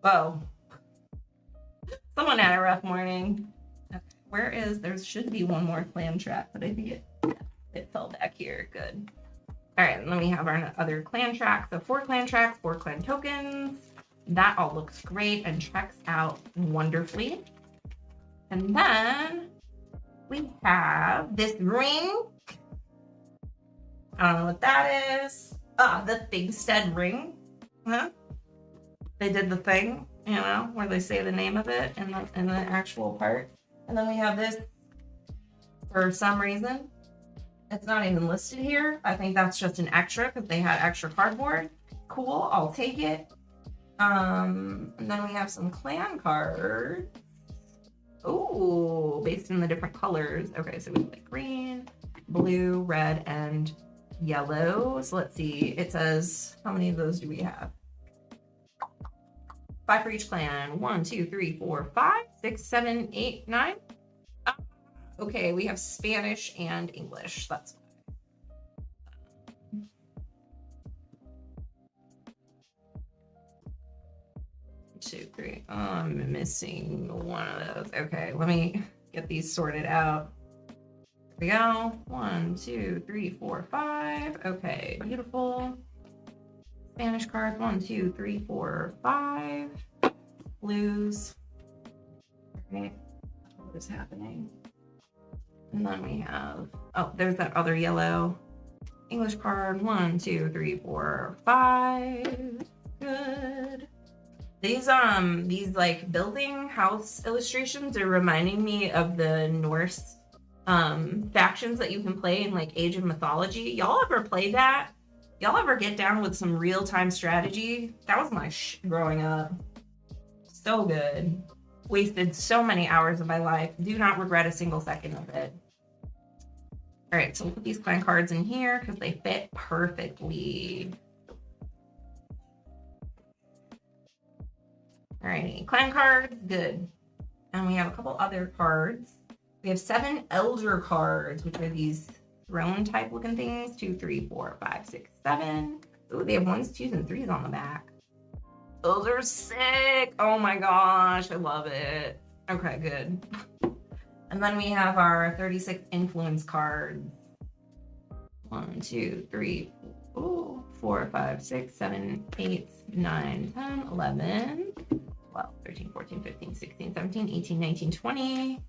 Whoa. Someone had a rough morning. Okay. Where is, there should be one more clan track, but I think it fell back here. Good. All right, and then we have our other clan tracks. So 4 clan tracks, 4 clan tokens. That all looks great and checks out wonderfully. And then we have this ring. I don't know what that is. The Thingstead ring. Huh? They did the thing, you know, where they say the name of it in the actual part. And then we have this, for some reason, it's not even listed here. I think that's just an extra because they had extra cardboard. Cool, I'll take it. And then we have some clan cards. Ooh, based in the different colors. Okay, so we have like green, blue, red, and yellow. So let's see, it says, how many of those do we have? 5 for each clan. 1, 2, 3, 4, 5, 6, 7, 8, 9. Okay, we have Spanish and English. That's fine. 2, 3. Oh, I'm missing one of those. Okay, let me get these sorted out. Here we go. 1, 2, 3, 4, 5. Okay, beautiful. Spanish cards. 1, 2, 3, 4, 5. Blues. Okay, what is happening? And then we have, oh, there's that other yellow English card. 1, 2, 3, 4, 5. Good. These like building house illustrations are reminding me of the Norse factions that you can play in like Age of Mythology. Y'all ever played that? Y'all ever get down with some real-time strategy? That was my growing up. So good. Wasted so many hours of my life. Do not regret a single second of it. All right, so we'll put these clan cards in here because they fit perfectly. All righty, clan cards, good. And we have a couple other cards. We have 7 elder cards, which are these throne type looking things. 2, 3, 4, 5, 6, 7. Ooh, they have 1s, 2s, and 3s on the back. Those are sick. Oh my gosh, I love it. Okay, good. And then we have our 36 influence cards. 1, 2, 3, 4, 5, 6, 7, 8, 9, 10, 11, 12, 13, 14, 15, 16, 17, 18, 19, 20,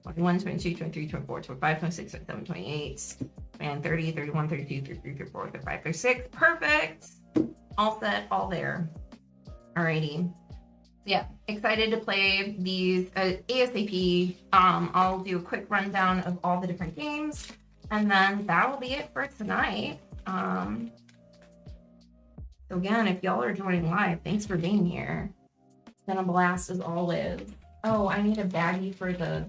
21, 22, 23, 24, 25, 26, 27, 28, and 30, 31, 32, 33, 34, 35, 36. Perfect. All set, all there. Alrighty. Yeah, excited to play these ASAP. I'll do a quick rundown of all the different games, and then that will be it for tonight. So again, if y'all are joining live, thanks for being here. It's been a blast as always. Oh, I need a baggie for the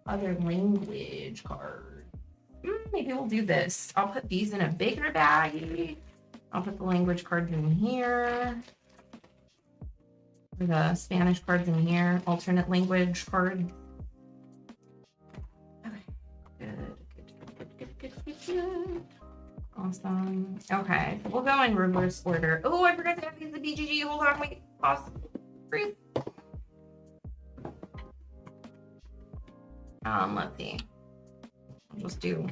other language card. Maybe we'll do this. I'll put these in a bigger baggie. I'll put the language cards in here. The Spanish cards in here. Alternate language cards. Okay. Good. Awesome. Okay, so we'll go in reverse order. Oh, I forgot to add these to BGG. Hold on, wait, pause. Freeze. Let's see. I'll just do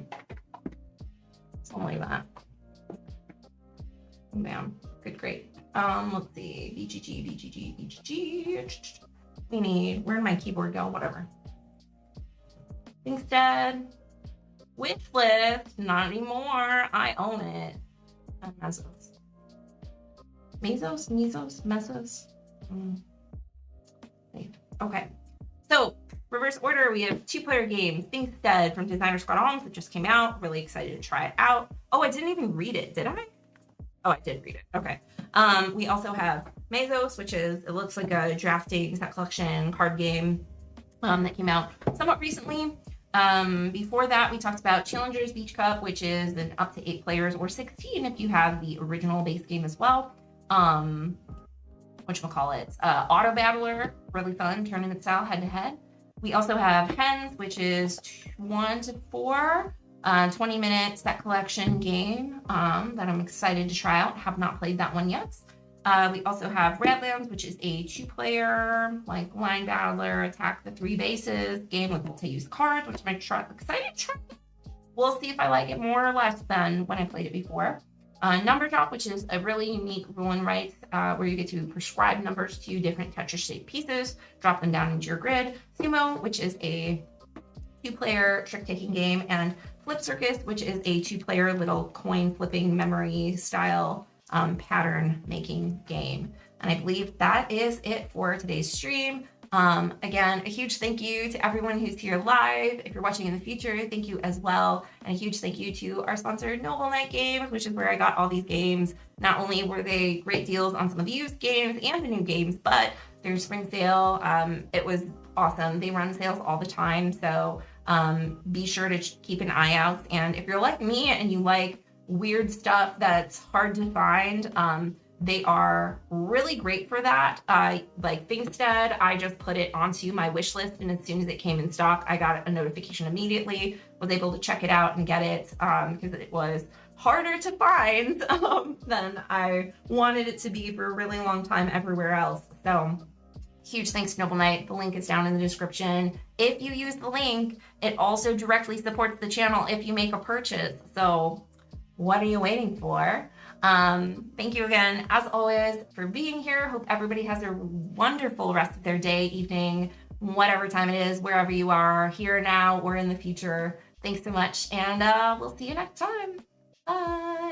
something like that. Bam. Good, great. Let's see. BGG. We need, where'd my keyboard go? Whatever. Thingstead. Wish list. Not anymore. I own it. Mesos. Mesos. Okay. So, reverse order, we have 2-player games. Thingstead from Designer Squad Homes that just came out. Really excited to try it out. Oh, I didn't even read it, did I? Oh, I did read it. Okay. We also have Mesos, which is, it looks like a drafting set collection card game that came out somewhat recently. Before that, we talked about Challengers Beach Cup, which is an up to 8 players or 16 if you have the original base game as well. Whatchamacallit? Auto Battler, really fun, tournament style, head to head. We also have Hens, which is 1 to 4, 20-minute set collection game that I'm excited to try out. Have not played that one yet. We also have Radlands, which is a 2-player, like line battler, attack the 3 bases game with multi-use cards, which I'm excited to try. We'll see if I like it more or less than when I played it before. Number Drop, which is a really unique rule and write where you get to prescribe numbers to different Tetris-shaped pieces, drop them down into your grid. Sumo, which is a 2-player trick-taking game, and Flip Circus, which is a 2-player little coin flipping memory style pattern making game. And I believe that is it for today's stream. Again, a huge thank you to everyone who's here live. If you're watching in the future, thank you as well. And a huge thank you to our sponsor, Noble Knight Games, which is where I got all these games. Not only were they great deals on some of the used games and the new games, but their spring sale, it was awesome. They run sales all the time. So be sure to keep an eye out. And if you're like me and you like weird stuff that's hard to find, they are really great for that. Like Thingstead, I just put it onto my wish list, and as soon as it came in stock, I got a notification immediately, was able to check it out and get it because it was harder to find than I wanted it to be for a really long time everywhere else. So huge thanks to Noble Knight. The link is down in the description. If you use the link, it also directly supports the channel if you make a purchase. So what are you waiting for? Thank you again, as always, for being here. Hope everybody has a wonderful rest of their day, evening, whatever time it is, wherever you are, here now or in the future. Thanks so much, and we'll see you next time. Bye.